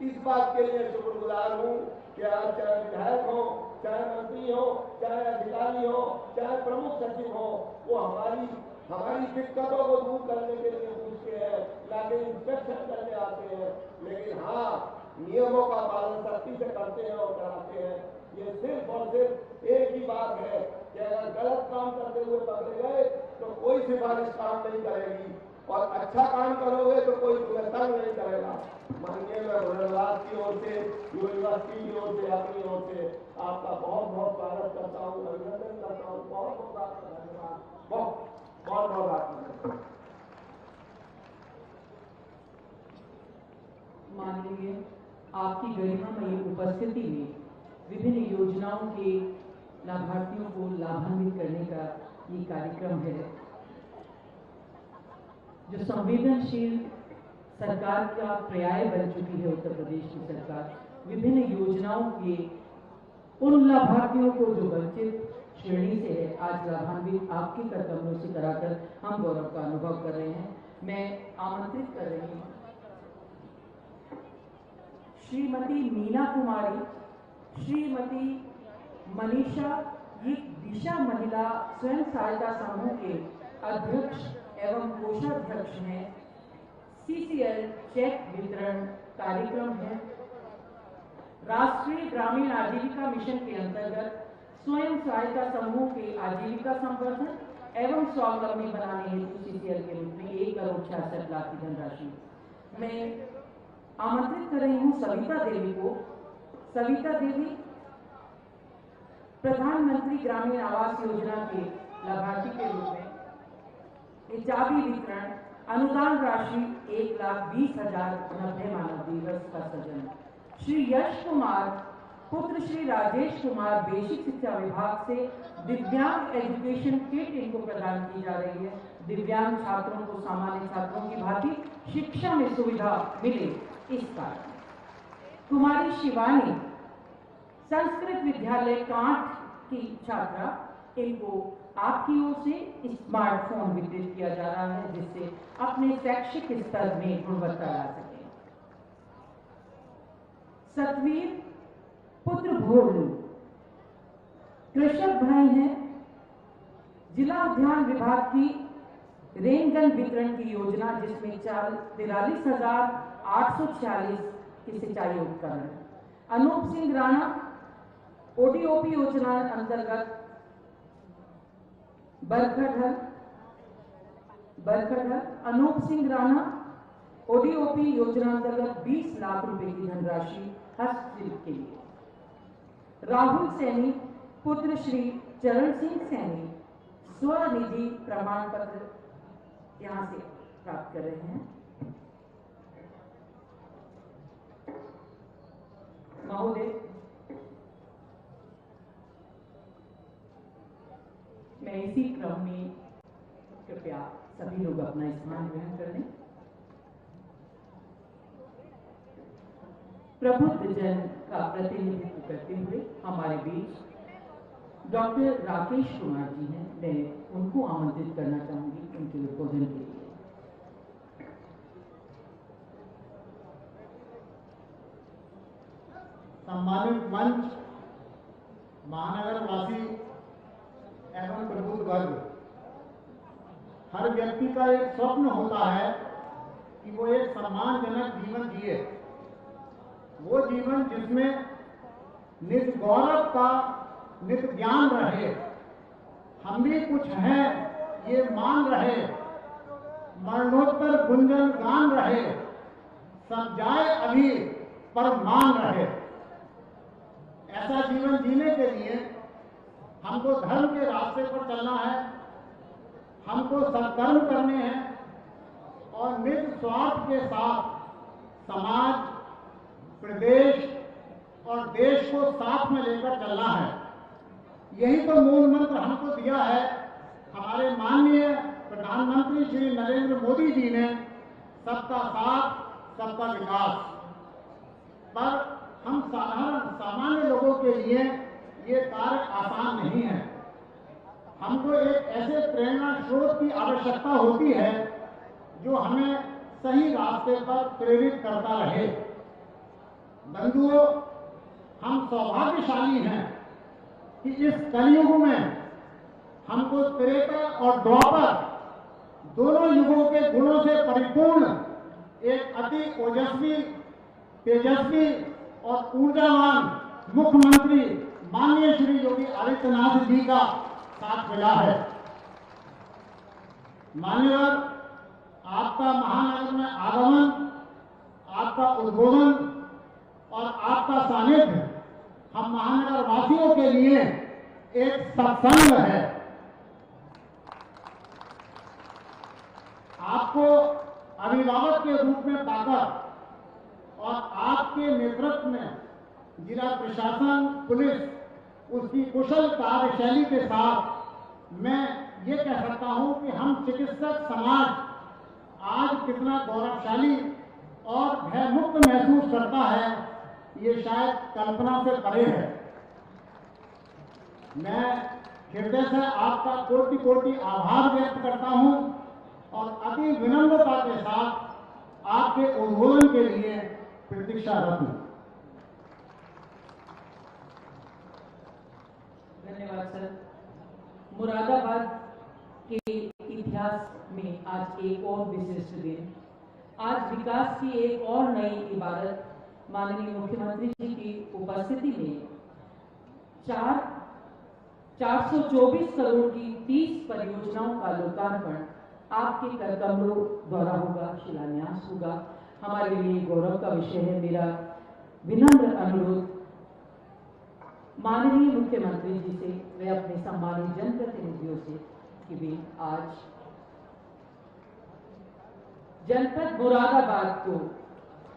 इस बात के लिए शुक्रगुजार हूँ कि आज चाहे विधायक हो, चाहे मंत्री हो, चाहे अधिकारी हो, चाहे प्रमुख सचिव हो, वो हमारी दिक्कतों को दूर करने के लिए पूछते हैं, लाके इंस्पेक्शन करने आते हैं। लेकिन हाँ, नियमों का पालन सख्ती से करते हैं और कराते हैं। ये सिर्फ और सिर्फ एक ही बात है कि अगर गलत काम करते हुए पकड़े गए तो कोई सिफारिश काम नहीं करेगी, और अच्छा काम करोगे तो कोई तुम्हें तंग नहीं करेगा। माननीय मैं मुरादाबाद की ओर से, यूनिवर्सिटी की ओर से, अपनी ओर से आपका बहुत बहुत स्वागत करता हूँ, अभिनंदन करता हूँ। बहुत बहुत आपका धन्यवाद, बहुत बहुत आपका। माननीय, आपकी गरिमामयी उपस्थिति में विभिन्न योजनाओं के लाभार्थियों को लाभान्वित करने का ये कार्यक्रम है, जो संवेदनशील सरकार का पर्याय बन चुकी है। उत्तर प्रदेश की सरकार विभिन्न योजनाओं के उन लाभार्थियों को जो वंचित श्रेणी से है, आज लाभान्वित आपके कर कमलों से कराकर हम गौरव का अनुभव कर रहे हैं। मैं आमंत्रित कर रही हूँ श्रीमती मीना कुमारी, श्रीमती मनीषा, ये दिशा महिला स्वयं सहायता समूह के अध्यक्ष एवं कोषाध्यक्ष हैं। CCL चेक वितरण कार्यक्रम है। राष्ट्रीय ग्रामीण आजीविका मिशन के अंतर्गत स्वयं सहायता समूह के आजीविका संवर्धन एवं स्वावलंबी बनाने हेतु CCL के रूप में 1,66,00,000 की धनराशि मैं आमंत्रित कर रही हूँ सविता देवी को। सविता देवी प्रधानमंत्री ग्रामीण आवास योजना के लाभार्थी के रूप में चाबी वितरण, अनुदान राशि 1,20,090 मानव दिवस का सृजन। श्री यश कुमार पुत्र श्री राजेश कुमार बेसिक शिक्षा विभाग से दिव्यांग एजुकेशन किट इनको प्रदान की जा रही है। दिव्यांग छात्रों को सामान्य छात्रों की भांति शिक्षा में सुविधा मिले इस कारण। कुमारी शिवानी संस्कृत विद्यालय कांठ की छात्रा, इनको आपकी ओर से स्मार्टफोन वितरित किया जा रहा है जिससे अपने शैक्षिक स्तर में गुणवत्ता ला सके। सतवीर पुत्र भोलू कृषक भाई हैं। जिला उद्यान विभाग की रेनगन वितरण की योजना जिसमें 43,846 की सिंचाई उपकरण। अनूप सिंह राणा ओडीओपी योजना अंतर्गत बरखडल अनूप सिंह राणा ओडीओपी योजना अंतर्गत 20 लाख रुपए की धनराशि हस्तशिल्प के लिए। राहुल सैनी पुत्र श्री चरण सिंह सैनी स्वनिधि प्रमाण पत्र यहां से प्राप्त कर रहे हैं। महोदय, मैं इसी क्रम में कृपया सभी लोग अपना स्थान ग्रहण कर लें। प्रबुद्ध जन का प्रतिनिधित्व करते हुए हमारे बीच डॉक्टर राकेश कुमार जी हैं। मैं उनको आमंत्रित करना चाहूंगी उनके उद्बोधन के लिए। सम्मानित मंच, महानगर वासी एवं प्रबुद्ध वर्ग, हर व्यक्ति का एक स्वप्न होता है कि वो एक सम्मानजनक जीवन जिए, वो जीवन जिसमें नित गौरव का नित ज्ञान रहे, हम भी कुछ हैं ये मान रहे, मरणोत्तर गुंजन गान रहे, सब जाए अभी पर मान रहे। ऐसा जीवन जीने के लिए हमको धर्म के रास्ते पर चलना है, हमको सत्कर्म करने हैं और निस्वार्थ के साथ समाज, प्रदेश और देश को साथ में लेकर चलना है। यही तो मूल मंत्र हमको दिया है हमारे माननीय प्रधानमंत्री श्री नरेंद्र मोदी जी ने, सबका साथ सबका विकास। पर हम सामान्य लोगों के लिए ये कार्य आसान नहीं है। हमको एक ऐसे प्रेरणा स्रोत की आवश्यकता होती है जो हमें सही रास्ते पर प्रेरित करता रहे। बंधुओं, हम सौभाग्यशाली हैं कि इस कलयुग में हमको त्रेता और द्वापर दोनों युगों के गुणों से परिपूर्ण एक अति ओजस्वी, तेजस्वी और ऊर्जावान मुख्यमंत्री माननीय श्री योगी आदित्यनाथ जी का साथ मिला है। मान्यवर, आपका महानगर में आगमन, आपका उद्बोधन और आपका सानिध्य हम महानगर वासियों के लिए एक सत्संग है। आपको अभिभावक के रूप में पाकर और आपके नेतृत्व में जिला प्रशासन, पुलिस, उसकी कुशल कार्यशैली के साथ मैं ये कह सकता हूं कि हम चिकित्सक समाज आज कितना गौरवशाली और भयमुक्त महसूस करता है, ये शायद कल्पना से परे है। मैं हृदय से आपका कोटि कोटि आभार व्यक्त करता हूं और अति विनम्रता के साथ आपके उद्बोधन के लिए प्रतीक्षारत हूं। धन्यवाद सर। मुरादाबाद के इतिहास में आज एक और विशिष्ट दिन, आज विकास की एक और नई इबारत माननीय मुख्यमंत्री जी की उपस्थिति में 424 करोड़ की 30 परियोजनाओं का लोकार्पण आपके कर कमलों द्वारा होगा, शिलान्यास होगा। हमारे लिए गौरव का विषय है। मेरा विनम्र अनुरोध माननीय मुख्यमंत्री जी से वे अपने सम्मानित जनप्रतिनिधियों से कि वे आज जनपद मुरादाबाद को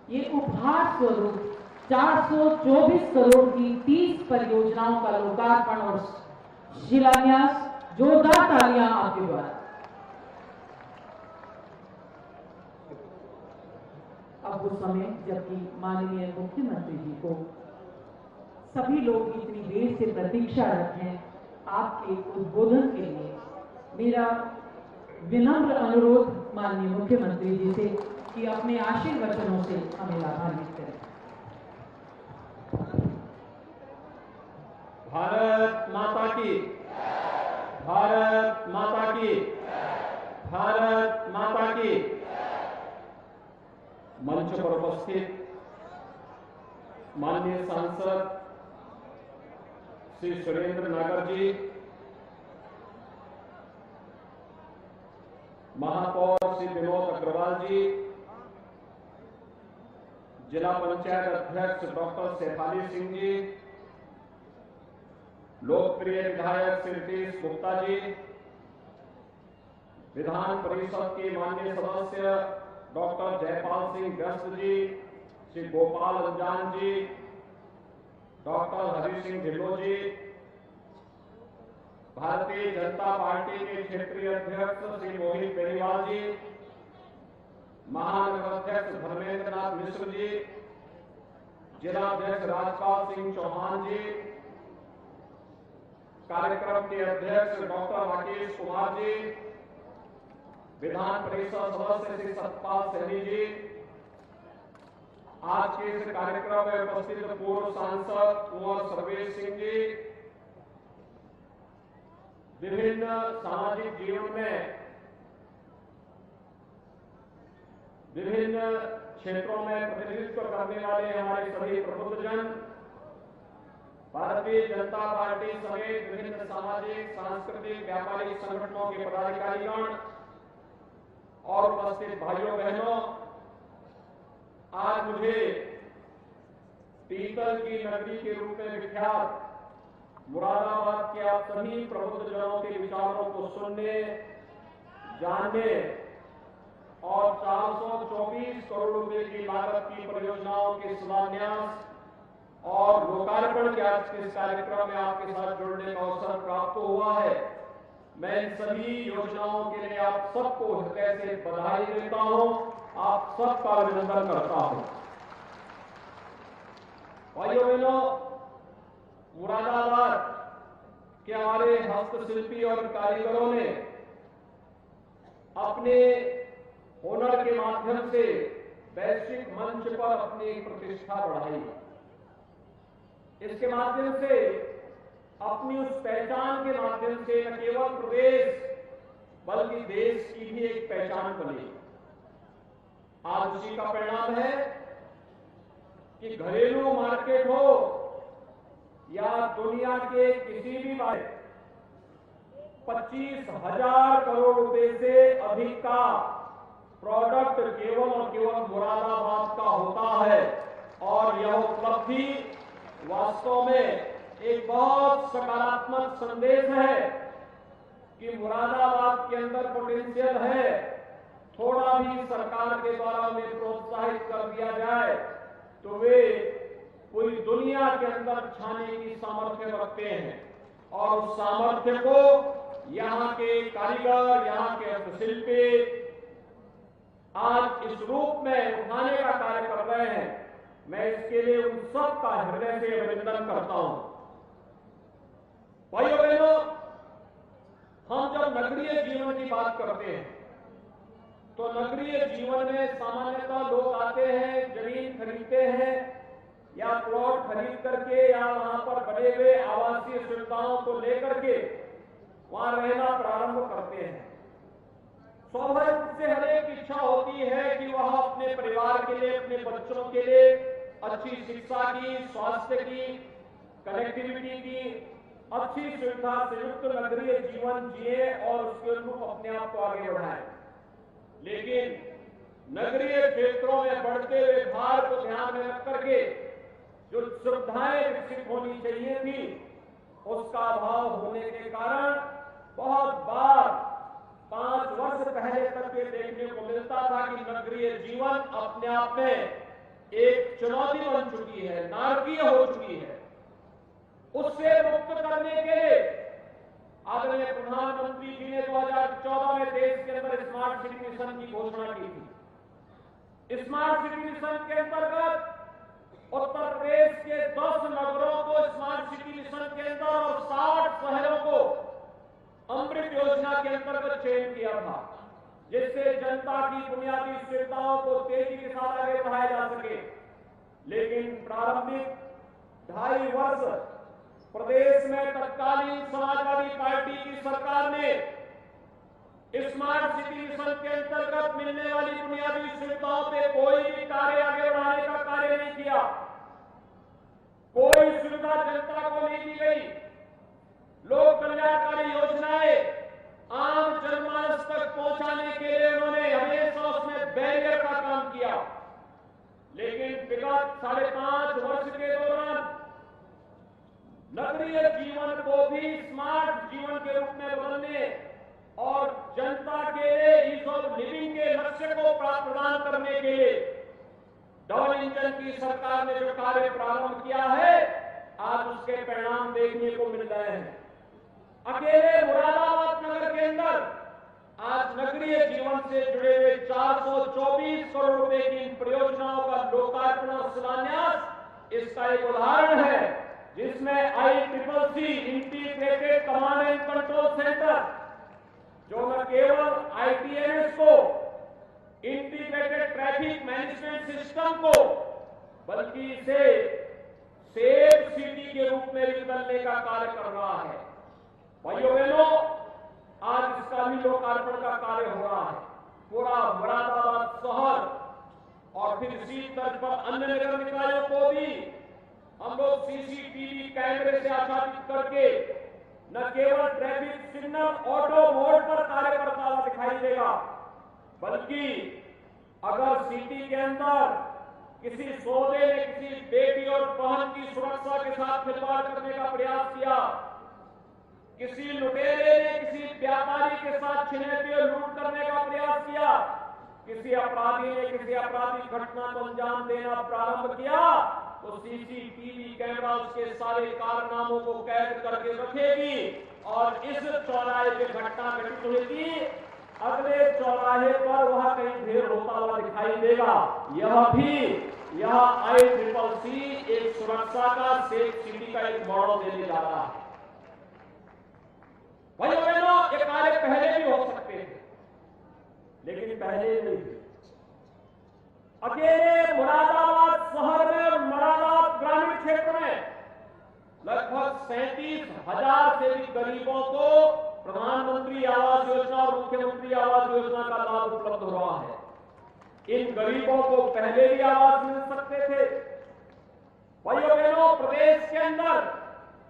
ये उपहार स्वरूप 424 करोड़ की 30 परियोजनाओं का लोकार्पण और शिलान्यास, जोरदार तालियां आपके द्वारा। अब उस समय जबकि माननीय मुख्यमंत्री जी को सभी लोग इतनी देर से प्रतीक्षा रखें, आपके उद्बोधन के लिए मेरा विनम्र अनुरोध माननीय मुख्यमंत्री जी से कि अपने आशीर्वचनों से हमें लाभान्वित करें। भारत माता की, भारत माता की, भारत माता की। मंच पर उपस्थित माननीय सांसद श्री सुरेंद्र नागर जी, महापौर श्री विनोद अग्रवाल जी, जिला पंचायत अध्यक्ष डॉक्टर शेफाली सिंह जी, लोकप्रिय विधायक श्री रितेश गुप्ता जी, विधान परिषद के माननीय सदस्य डॉक्टर जयपाल सिंह व्यस्त जी, श्री गोपाल अंजान जी, डॉक्टर हरि सिंह ढिल्लों जी, भारतीय जनता पार्टी के क्षेत्रीय अध्यक्ष श्री मोहित बेनीवाल जी, महानगर अध्यक्ष धर्मेंद्र नाथ मिश्र जी, जिला अध्यक्ष राजपाल सिंह चौहान जी, कार्यक्रम के अध्यक्ष डॉक्टर राकेश कुमार जी, विधान परिषद सदस्य श्री सतपाल सैनी जी, आज के इस कार्यक्रम में उपस्थित पूर्व सांसद कुंवर सर्वेश सिंह जी, विभिन्न सामाजिक जीवन में विभिन्न क्षेत्रों में प्रतिनिधित्व करने वाले हमारे सभी प्रबुद्धजन, भारतीय जनता पार्टी समेत विभिन्न सामाजिक, सांस्कृतिक, व्यापारिक संगठनों के पदाधिकारीगण और उपस्थित भाइयों बहनों, आज मुझे पीतल की नगरी के रूप में विख्यात मुरादाबाद के आप सभी प्रबुद्धजनों के विचारों को सुनने, जानने और 424 करोड़ रुपए की लागत की परियोजनाओं के शिलान्यास और लोकार्पण के आज के इस कार्यक्रम में आपके साथ जुड़ने का अवसर प्राप्त हुआ है। मैं इन सभी योजनाओं के लिए आप सबको हृदय से बधाई देता हूं, आप सबका अभिनंदन करता हूं। भाइयों बहनों, मुरादाबाद के हमारे हस्तशिल्पी और कारीगरों ने अपने हुनर के माध्यम से वैश्विक मंच पर अपनी प्रतिष्ठा बढ़ाई। इसके माध्यम से अपनी उस पहचान के माध्यम से न केवल प्रदेश बल्कि देश की भी एक पहचान बनी। आज उसी का परिणाम है कि घरेलू मार्केट हो या दुनिया के किसी भी भाग 25,000 करोड़ रुपए से अधिक का प्रोडक्ट केवल और केवल मुरादाबाद का होता है। और यह उपलब्धि वास्तव में एक बहुत सकारात्मक संदेश है कि मुरादाबाद के अंदर पोटेंशियल है, थोड़ा भी सरकार के द्वारा उन्हें प्रोत्साहित कर दिया जाए तो वे पूरी दुनिया के अंदर छाने की सामर्थ्य रखते हैं। और उस सामर्थ्य को यहाँ के कारीगर, यहाँ के हस्तशिल्पी आज इस रूप में उठाने का कार्य कर रहे हैं। मैं इसके लिए उन सब का हृदय से अभिनंदन करता हूं। भाइयों बहनों, हम जब नगरीय जीवन की बात करते हैं तो नगरीय जीवन में सामान्यतः लोग आते हैं, जमीन खरीदते हैं या प्लॉट खरीद करके या वहां पर बने हुए आवासीय सुविधाओं को लेकर के वहां रहना प्रारंभ करते हैं। स्वाभाविक रूप से हर एक इच्छा होती है कि वह अपने परिवार के लिए, अपने बच्चों के लिए अच्छी शिक्षा की, स्वास्थ्य की, कनेक्टिविटी की अच्छी सुविधा से युक्त नगरीय जीवन जिए और उसके अनुरूप अपने आप को आगे बढ़ाएं। लेकिन नगरीय क्षेत्रों में बढ़ते हुए भार को ध्यान में रख करके जो सुविधाएं विकसित होनी चाहिए थी उसका अभाव होने के कारण बहुत बार 5 वर्ष पहले तक ये देखने को मिलता था कि नगरीय जीवन अपने आप में एक चुनौती बन चुकी है, नारकीय हो चुकी है। उससे मुक्त करने के लिए आदरणीय प्रधानमंत्री जी ने 2014 में देश के अंदर स्मार्ट सिटी मिशन की घोषणा की थी। स्मार्ट सिटी मिशन के अंतर्गत उत्तर प्रदेश के 10 नगरों को स्मार्ट सिटी मिशन के अंदर और 60 शहरों को अमृत योजना के अंतर्गत चयन किया था, जिससे जनता की बुनियादी सुविधाओं को तेजी के साथ आगे बढ़ाया जा सके। लेकिन प्रारंभिक 2.5 वर्ष प्रदेश में तत्कालीन समाजवादी पार्टी की सरकार ने स्मार्ट सिटी मिशन के अंतर्गत मिलने वाली बुनियादी सुविधाओं पे कोई भी कार्य आगे बढ़ाने का कार्य नहीं किया। कोई सुविधा जनता को नहीं दी गई। लोक कल्याणकारी योजनाएं आम जनमानस तक पहुंचाने के लिए उन्होंने हमेशा उसमें बैरियर का काम किया। लेकिन विगत 5.5 वर्ष के दौरान नगरीय जीवन को भी स्मार्ट जीवन के रूप में बदलने और जनता के लिए ईज ऑफ लिविंग के लक्ष्य को प्रदान करने के लिए डबल इंजन की सरकार ने जो कार्य प्रारंभ किया है, आज उसके परिणाम देखने को मिल रहे हैं। अकेले मुरादाबाद नगर के अंदर आज नगरीय जीवन से जुड़े हुए 424 करोड़ रुपए की इन परियोजनाओं का लोकार्पण और शिलान्यास इसका एक उदाहरण है, जिसमें ICCC integrated command and control centre जो न केवल ITMS को इंटीग्रेटेड ट्रैफिक मैनेजमेंट सिस्टम को बल्कि इसे सेफ सिटी के रूप में भी बदलने का कार्य कर रहा है। भाइयों बहनों, आज इसका भी लोकार्पण का कार्य हो रहा है। पूरा मुरादाबाद शहर और फिर इसी तर्ज पर अन्य नगर निकायों को भी हम लोग CCTV कैमरे से आच्छादित करके न केवल ट्रैफिक सिग्नल ऑटो मोड पर कार्य करता हुआ दिखाई देगा, बल्कि अगर सिटी के अंदर किसी सौदे ने किसी बेटी और बहन की सुरक्षा के साथ खिलवाड़ करने का प्रयास किया, किसी लुटेरे ने किसी व्यापारी के साथ छिनैती और लूट करने का प्रयास किया, किसी अपराधी ने किसी आपराधिक घटना को अंजाम देना प्रारंभ किया, तो CCTV कैमरा उसके सारे कारनामों को कैद करके रखेगी और इस चौराहे पे घटना घटित हुई थी, अगले चौराहे पर वह कहीं ढेर होता हुआ दिखाई देगा। यह ICCC एक सुरक्षा का सेफ सिटी का एक मॉडल देने जा रहा है। भाइयों बहनों, ये कार्य पहले भी हो सकते थे, लेकिन पहले नहीं थे। अकेले मुरादाबाद शहर में, मुरादाबाद ग्रामीण क्षेत्र में लगभग 37,000 से अधिक गरीबों को प्रधानमंत्री आवास योजना और मुख्यमंत्री आवास योजना का लाभ उपलब्ध हो रहा है। इन गरीबों को पहले भी आवास मिल सकते थे। भाइयों बहनों, प्रदेश के अंदर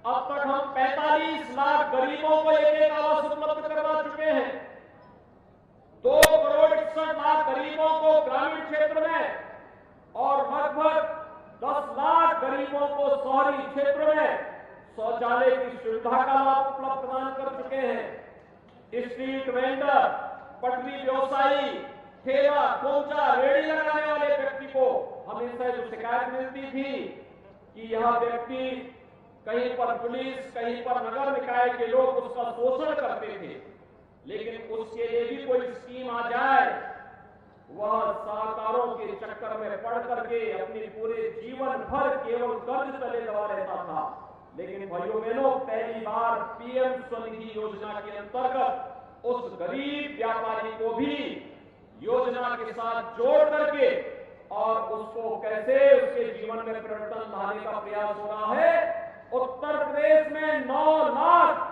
अब तक हम 45 लाख गरीबों को एक आवास उपलब्ध करवा चुके हैं। 2 करोड़ 61 लाख गरीबों को ग्रामीण क्षेत्र में और लगभग 10 लाख गरीबों को शहरी क्षेत्र में शौचालय की सुविधा का लाभ उपलब्ध प्रदान कर चुके हैं। स्ट्रीट वेंडर, पटरी व्यवसायी, ठेला कोचा रेडी लगाने वाले व्यक्ति को हमेशा जो शिकायत मिलती थी कि यह व्यक्ति कहीं पर पुलिस, कहीं पर नगर निकाय के लोग उसका शोषण करते थे, लेकिन उसके लिए भी कोई स्कीम आ जाए, वह साहूकारों के चक्कर में पड़ करके अपने पूरे जीवन भर केवल कर्ज तले दबा रहता था। लेकिन भाइयों बहनों, पहली बार PM स्वनिधि योजना के अंतर्गत उस गरीब व्यापारी को भी योजना के साथ जोड़ करके और उसको कैसे उसके जीवन में परिवर्तन लाने का प्रयास हो रहा है। उत्तर प्रदेश में 9 लाख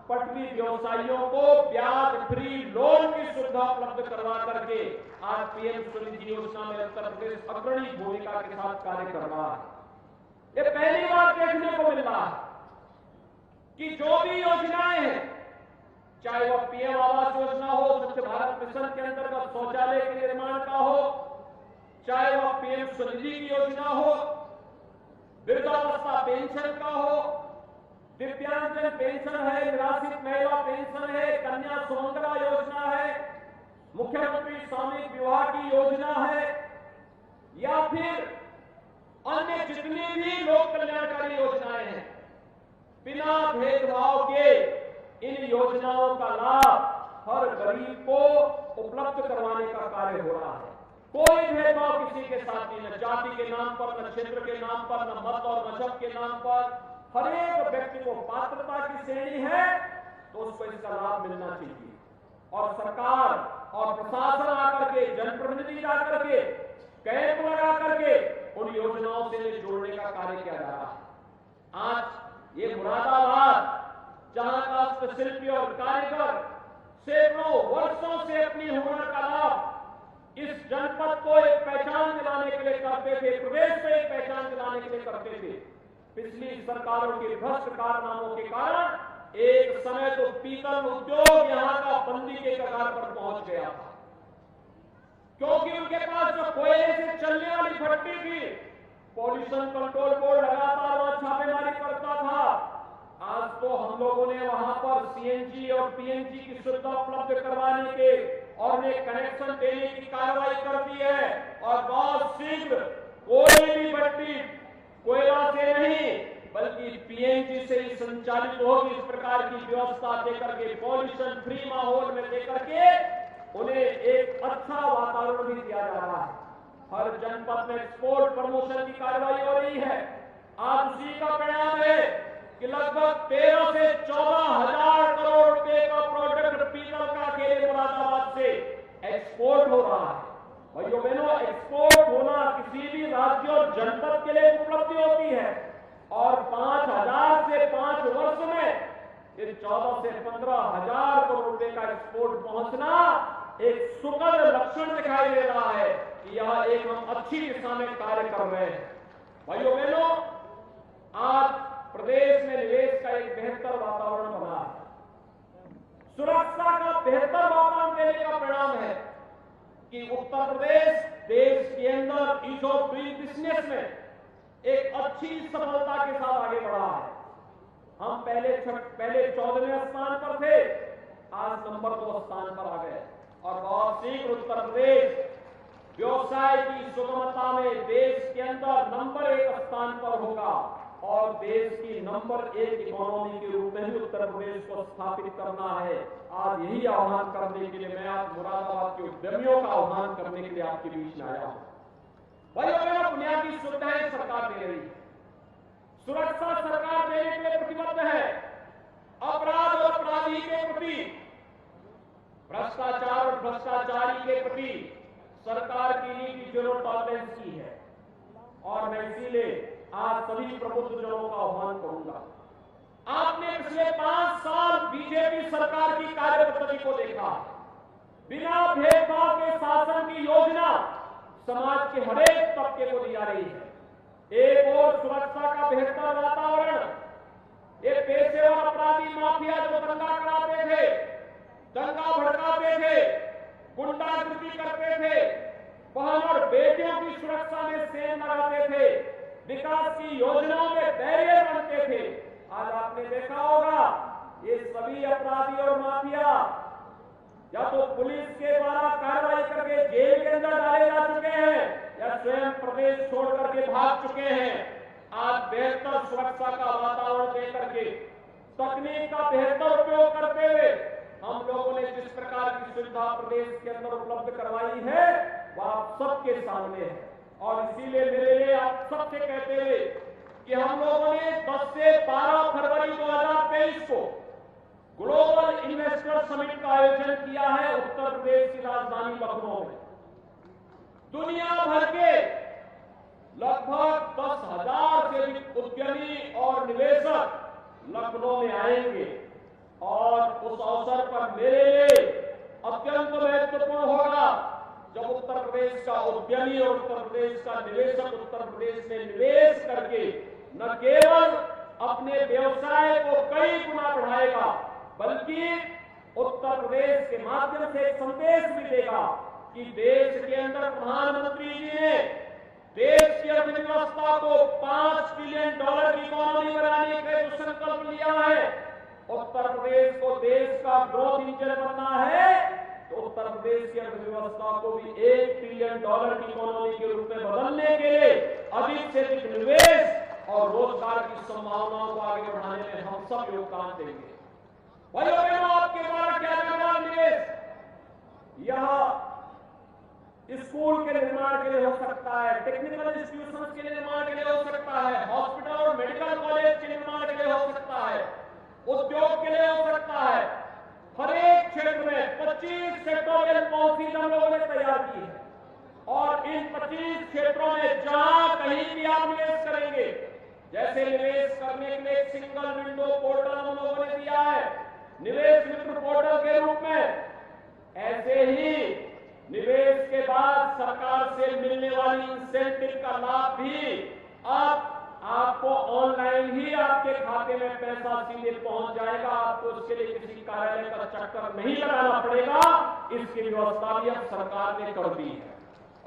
पटरी व्यवसायियों को ब्याज फ्री लोन की सुविधा उपलब्ध करवा करके आज PM स्वनिधि योजना में उत्तर प्रदेश अग्रणी भूमिका के साथ कार्य कर रहा है। ये पहली बार देखने को मिल रहा है कि जो भी योजनाएं हैं, चाहे वह PM आवास योजना हो, स्वच्छ भारत मिशन के अंतर्गत शौचालय के निर्माण का हो, चाहे वह PM स्वनिधि की योजना हो, वृद्धावस्था पेंशन का हो, दिव्यांगजन पेंशन है, निराश्रित महिला पेंशन है, कन्या सुमंगला योजना है, मुख्यमंत्री सामूहिक विवाह की योजना है, या फिर अन्य जितनी भी लोक कल्याणकारी योजनाएं हैं, बिना भेदभाव के इन योजनाओं का लाभ हर गरीब को उपलब्ध करवाने का कार्य हो रहा है। कोई भेदभाव किसी के साथ नहीं, न जाति के नाम पर, न क्षेत्र के नाम पर, न मत और मजहब के नाम पर। हर एक व्यक्ति को पात्रता की श्रेणी है तो उसको इसका लाभ मिलना चाहिए। और सरकार और प्रशासन आकर के, जनप्रतिनिधि आकर के कैंप लगा करके उन योजनाओं से जोड़ने का कार्य किया जा रहा है। आज ये मुरादाबाद, जहां का हस्तशिल्पी और कारीगर सैकड़ों वर्षों से अपनी हुनर का लाभ इस जनपद को एक पहचान दिलाने के लिए करते थे, प्रदेश को एक पहचान दिलाने के लिए करते थे, पिछली सरकारों के भ्रष्ट कारनामों के कारण एक समय तो पीतल उद्योग यहां का बंदी के कगार पर पहुंच गया था, क्योंकि उनके पास जो कोयले से चलने वाली भट्टी थी, पॉल्यूशन कंट्रोल बोर्ड लगातार वहां छापेमारी करता था। आज तो हम लोगों ने वहां पर सीएनजी और पीएनजी की सुविधा उपलब्ध करवाने के और उन्हें कनेक्शन देने की कार्रवाई कर दी है, और बहुत शीघ्र कोई भी भट्टी कोयला से नहीं बल्कि पीएनजी से ही संचालित होगी। इस प्रकार की व्यवस्था देकर के, पॉल्यूशन फ्री माहौल में देकर के उन्हें एक अच्छा वातावरण भी दिया जा रहा है। हर जनपद में एक्सपोर्ट प्रमोशन की कार्रवाई हो रही है। आज उसी का परिणाम है कि लगभग 13 से 14 हजार करोड़ रुपए का प्रोडक्ट पीतल का अकेले मुरादाबाद से एक्सपोर्ट हो रहा है। भाइयों बहनों, एक्सपोर्ट होना किसी भी राज्य और जनपद के लिए उपलब्धि होती है, और 5,000 से 5 वर्ष में ये 14 से 15 हजार करोड़ रुपए का एक्सपोर्ट पहुंचना एक सुखद लक्षण दिखाई दे रहा है कि यह एक हम अच्छी दिशा में कार्य कर रहे हैं। भाइयों बहनों, आज प्रदेश में निवेश का एक बेहतर वातावरण बना है। सुरक्षा का बेहतर वातावरण देने का परिणाम है कि उत्तर प्रदेश देश के अंदर ईज ऑफ डूइंग बिजनेस में एक अच्छी सफलता के साथ आगे बढ़ा है। हम पहले 14वें स्थान पर थे, आज नंबर 2 स्थान पर आ गए, और बहुत शीघ्र उत्तर प्रदेश व्यवसाय की सुगमता में देश के अंदर नंबर 1 स्थान पर होगा, और देश की नंबर 1 इकोनॉमी के रूप में भी उत्तर प्रदेश को स्थापित करना है। आज यही आह्वान करने के लिए मैं आज मुरादाबाद के उद्यमियों का आह्वान करने के लिए आपके बीच में आया हूं। भाइयों बहनों, बुनियादी सुविधाएं सरकार दे रही है, सुरक्षा सरकार देने के लिए प्रतिबद्ध है, अपराध और अपराधी के प्रति, भ्रष्टाचार और भ्रष्टाचारी के प्रति सरकार की नीति जीरो टॉलरेंस की है। और मैं इसीलिए आज सभी प्रबुद्ध जनों का आह्वान करूंगा। आपने पिछले 5 साल बीजेपी सरकार की कार्यपद्धति को देखा, बिना भेदभाव के शासन की योजना समाज के हरेक तबके को दी जा रही है। एक और सुरक्षा का बेहतर वातावरण, ये पेशेवर अपराधी माफिया जो दंगा कराते थे, दंगा भड़काते थे, गुंडागर्दी करते थे, बहन और बेटियों की सुरक्षा में सेन लगाते थे, विकास की योजनाओं में बैरियर बनते थे। आज आपने देखा होगा ये सभी अपराधी और माफिया या तो पुलिस के द्वारा कार्रवाई करके जेल के अंदर डाले जा चुके हैं, या स्वयं प्रदेश छोड़ करके भाग चुके हैं। आज बेहतर सुरक्षा का वातावरण देकर के, तकनीक का बेहतर उपयोग करते हुए हम लोगों ने जिस प्रकार की सुविधा प्रदेश के अंदर उपलब्ध करवाई है वह आप सबके सामने है। और इसीलिए मेरे लिए आप सबसे कहते हुए कि हम लोगों ने 10 से 12 फरवरी 2023 को ग्लोबल इन्वेस्टर समिट का आयोजन किया है उत्तर प्रदेश की राजधानी लखनऊ में। दुनिया भर के लगभग 10,000 से अधिक उद्यमी और निवेशक लखनऊ में आएंगे, और उस अवसर पर मेरे लिए अत्यंत महत्वपूर्ण होगा जब उत्तर प्रदेश का उद्यमी और उत्तर प्रदेश का निवेशक उत्तर प्रदेश में निवेश करके न केवल अपने व्यवसाय को कई गुना बढ़ाएगा, बल्कि उत्तर प्रदेश के माध्यम से एक संदेश भी देगा कि देश के अंदर प्रधानमंत्री जी ने देश की अर्थव्यवस्था को 5 ट्रिलियन प्रदेश को देश का ग्रोथ इंजन बनना है तो उत्तर प्रदेश की अर्थव्यवस्था को भी $1 ट्रिलियन की इकोनॉमी के रूप में बदलने के लिए अधिक से अधिक निवेश और रोजगार की संभावनाओं को आगे बढ़ाने में हम सब योगदान देंगे। भाइयों बहनों, आपके द्वारा क्या निर्माण निवेश यह स्कूल के निर्माण के लिए हो सकता है, टेक्निकल इंस्टीट्यूशन के निर्माण के लिए हो सकता है, हॉस्पिटल और मेडिकल कॉलेज के निर्माण के लिए हो सकता है, उद्योग के लिए हो सकता है। हर एक क्षेत्र में 25 सेक्टोरियल पॉलिसी हम लोगों ने तैयार की है और इन 25 क्षेत्रों में जहां कहीं भी आप निवेश करेंगे, जैसे निवेश करने के लिए एक सिंगल विंडो पोर्टल हम लोगों ने दिया है निवेश मित्र पोर्टल के रूप में, ऐसे ही निवेश के बाद सरकार से मिलने वाली इंसेंटिव का लाभ भी आपको ऑनलाइन ही आपके खाते में पैसा सीधे पहुंच जाएगा। आपको उसके लिए किसी कार्यालय का चक्कर नहीं लगाना पड़ेगा। इसकी व्यवस्था भी अब सरकार ने कर दी है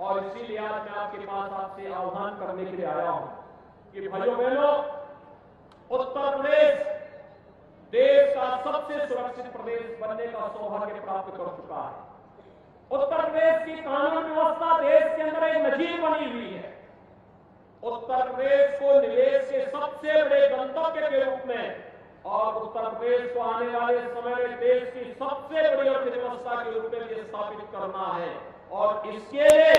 और इसीलिए आज मैं आपके पास आपसे आह्वान करने के लिए आया हूं कि भाइयों बहनों, उत्तर प्रदेश देश का सबसे सुरक्षित प्रदेश बनने का सौभाग्य प्राप्त कर चुका है। उत्तर प्रदेश की कानून व्यवस्था देश के अंदर एक नजीर बनी हुई है। उत्तर प्रदेश को निवेश के सबसे बड़े गंतव्य के रूप में और उत्तर प्रदेश को आने वाले समय में देश की सबसे बड़ी अर्थव्यवस्था के रूप में भी स्थापित करना है और इसके लिए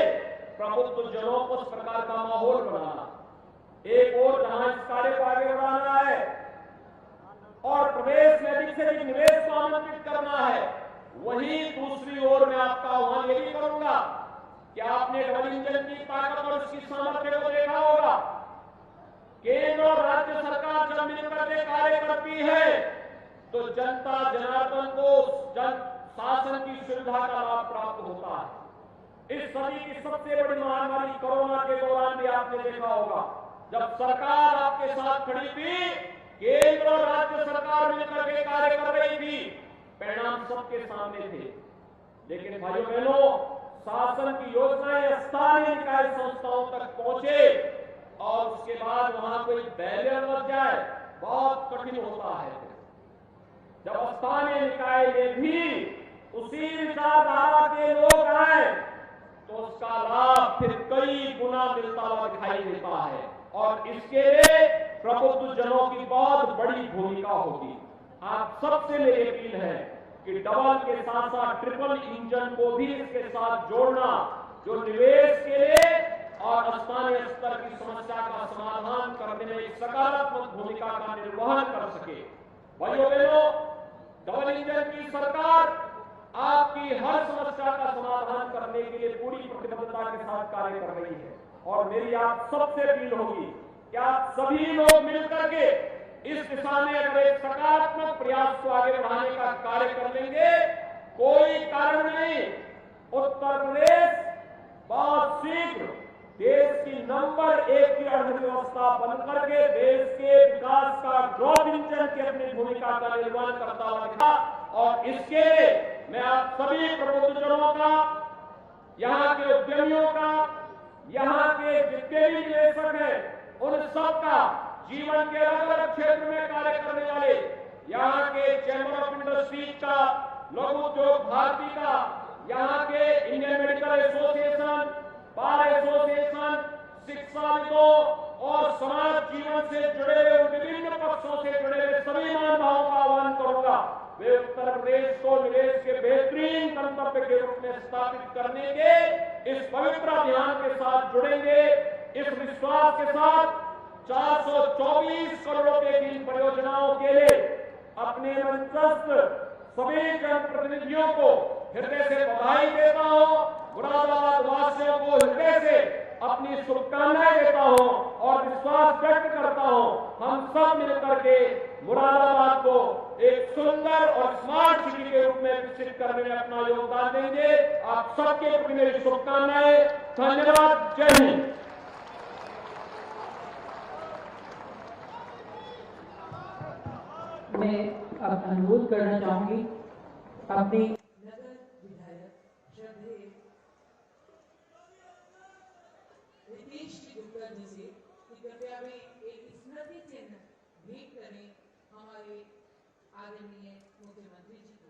प्रबुद्ध जनों को इस प्रकार का माहौल बनाना, एक और जहां इस कार्य को आगे बढ़ाना है और प्रदेश में अधिक से अधिक निवेश को आमंत्रित करना है, वहीं दूसरी ओर मैं आपका आह्वान यही करूंगा कि आपने डबल इंजन की ताकत और उसकी सामर्थ्य को देखा होगा। केंद्र और राज्य सरकार जब मिलकर के कार्य करती है तो जनता जनार्दन को जन शासन की सुविधा का लाभ प्राप्त होता है। इस सदी की सबसे बड़ी महामारी कोरोना के दौरान भी आपने देखा होगा, जब सरकार आपके साथ खड़ी थी, केंद्र और राज्य सरकार मिलकर के कार्य कर रही थी, परिणाम सबके सामने थे। लेकिन भाइयों बहनों, शासन की योजनाएं स्थानीय निकाय संस्थाओं तक पहुंचे और उसके बाद वहां कोई बैरियर लग जाए बहुत कठिन होता है। जब स्थानीय निकाय में भी उसी विचारधारा के लोग आए तो उसका लाभ फिर कई गुना मिलता हुआ दिखाई देता है और इसके लिए प्रबुद्ध जनों की बहुत बड़ी भूमिका होगी। आप सबसे मेरी अपील है कि डबल के साथ साथ ट्रिपल इंजन को भी इसके साथ जोड़ना, जो निवेश के लिए और स्थानीय स्तर की समस्या का समाधान करने में एक सकारात्मक भूमिका का निर्वहन कर सके। भाइयों बहनों, डबल इंजन की सरकार आपकी हर समस्या का समाधान करने के लिए पूरी प्रतिबद्धता के साथ कार्य कर रही है और मेरी आप सबसे अपील होगी कि आप सभी लोग मिलकर के इस दिशा में अगर एक सकारात्मक प्रयास को आगे बढ़ाने का कार्य कर लेंगे, कोई कारण नहीं, उत्तर प्रदेश बहुत शीघ्र देश की नंबर 1 की अर्थव्यवस्था बनकर के देश के विकास का ग्रोथ इंजन की अपनी भूमिका का निर्वहन करता हुआ दिखा और इसके लिए मैं आप सभी प्रबुद्धजनों का, यहाँ के उद्यमियों का, यहाँ के जितने भी निवेशक हैं, उन सबका, जीवन के अलग अलग क्षेत्र में कार्य करने वाले यहाँ के चैम्बर ऑफ इंडस्ट्रीज का, लघु उद्योग भारती का, यहाँ के Indian medical association, bar association, शिक्षाविदों और समाज जीवन से जुड़े हुए विभिन्न पक्षों से जुड़े हुए सभी महानुभावों का आह्वान करूंगा, वे उत्तर प्रदेश को निवेश के बेहतरीन गंतव्य के रूप में स्थापित करने के इस पवित्र अभियान के साथ जुड़ेंगे। इस विश्वास के साथ 424 करोड़ रुपए की इन परियोजनाओं के लिए अपने मंचस्थ सभी जनप्रतिनिधियों को हृदय से बधाई देता हूं, मुरादाबाद वासियों को हृदय से अपनी शुभकामनाएं देता हूं और विश्वास व्यक्त करता हूं हम सब मिलकर के मुरादाबाद को एक सुंदर और स्मार्ट सिटी के रूप में विकसित करने में अपना योगदान देंगे। आप सबके प्रति मेरी शुभकामनाएं। धन्यवाद। जय हिंद। मैं अब अनुरोध करना चाहूंगी अपने नगर विधायक श्रद्धेय रितेश गुप्ता जी से कि कृपया वे एक स्मृति चिन्ह भेंट करें हमारे आदरणीय मुख्यमंत्री जी को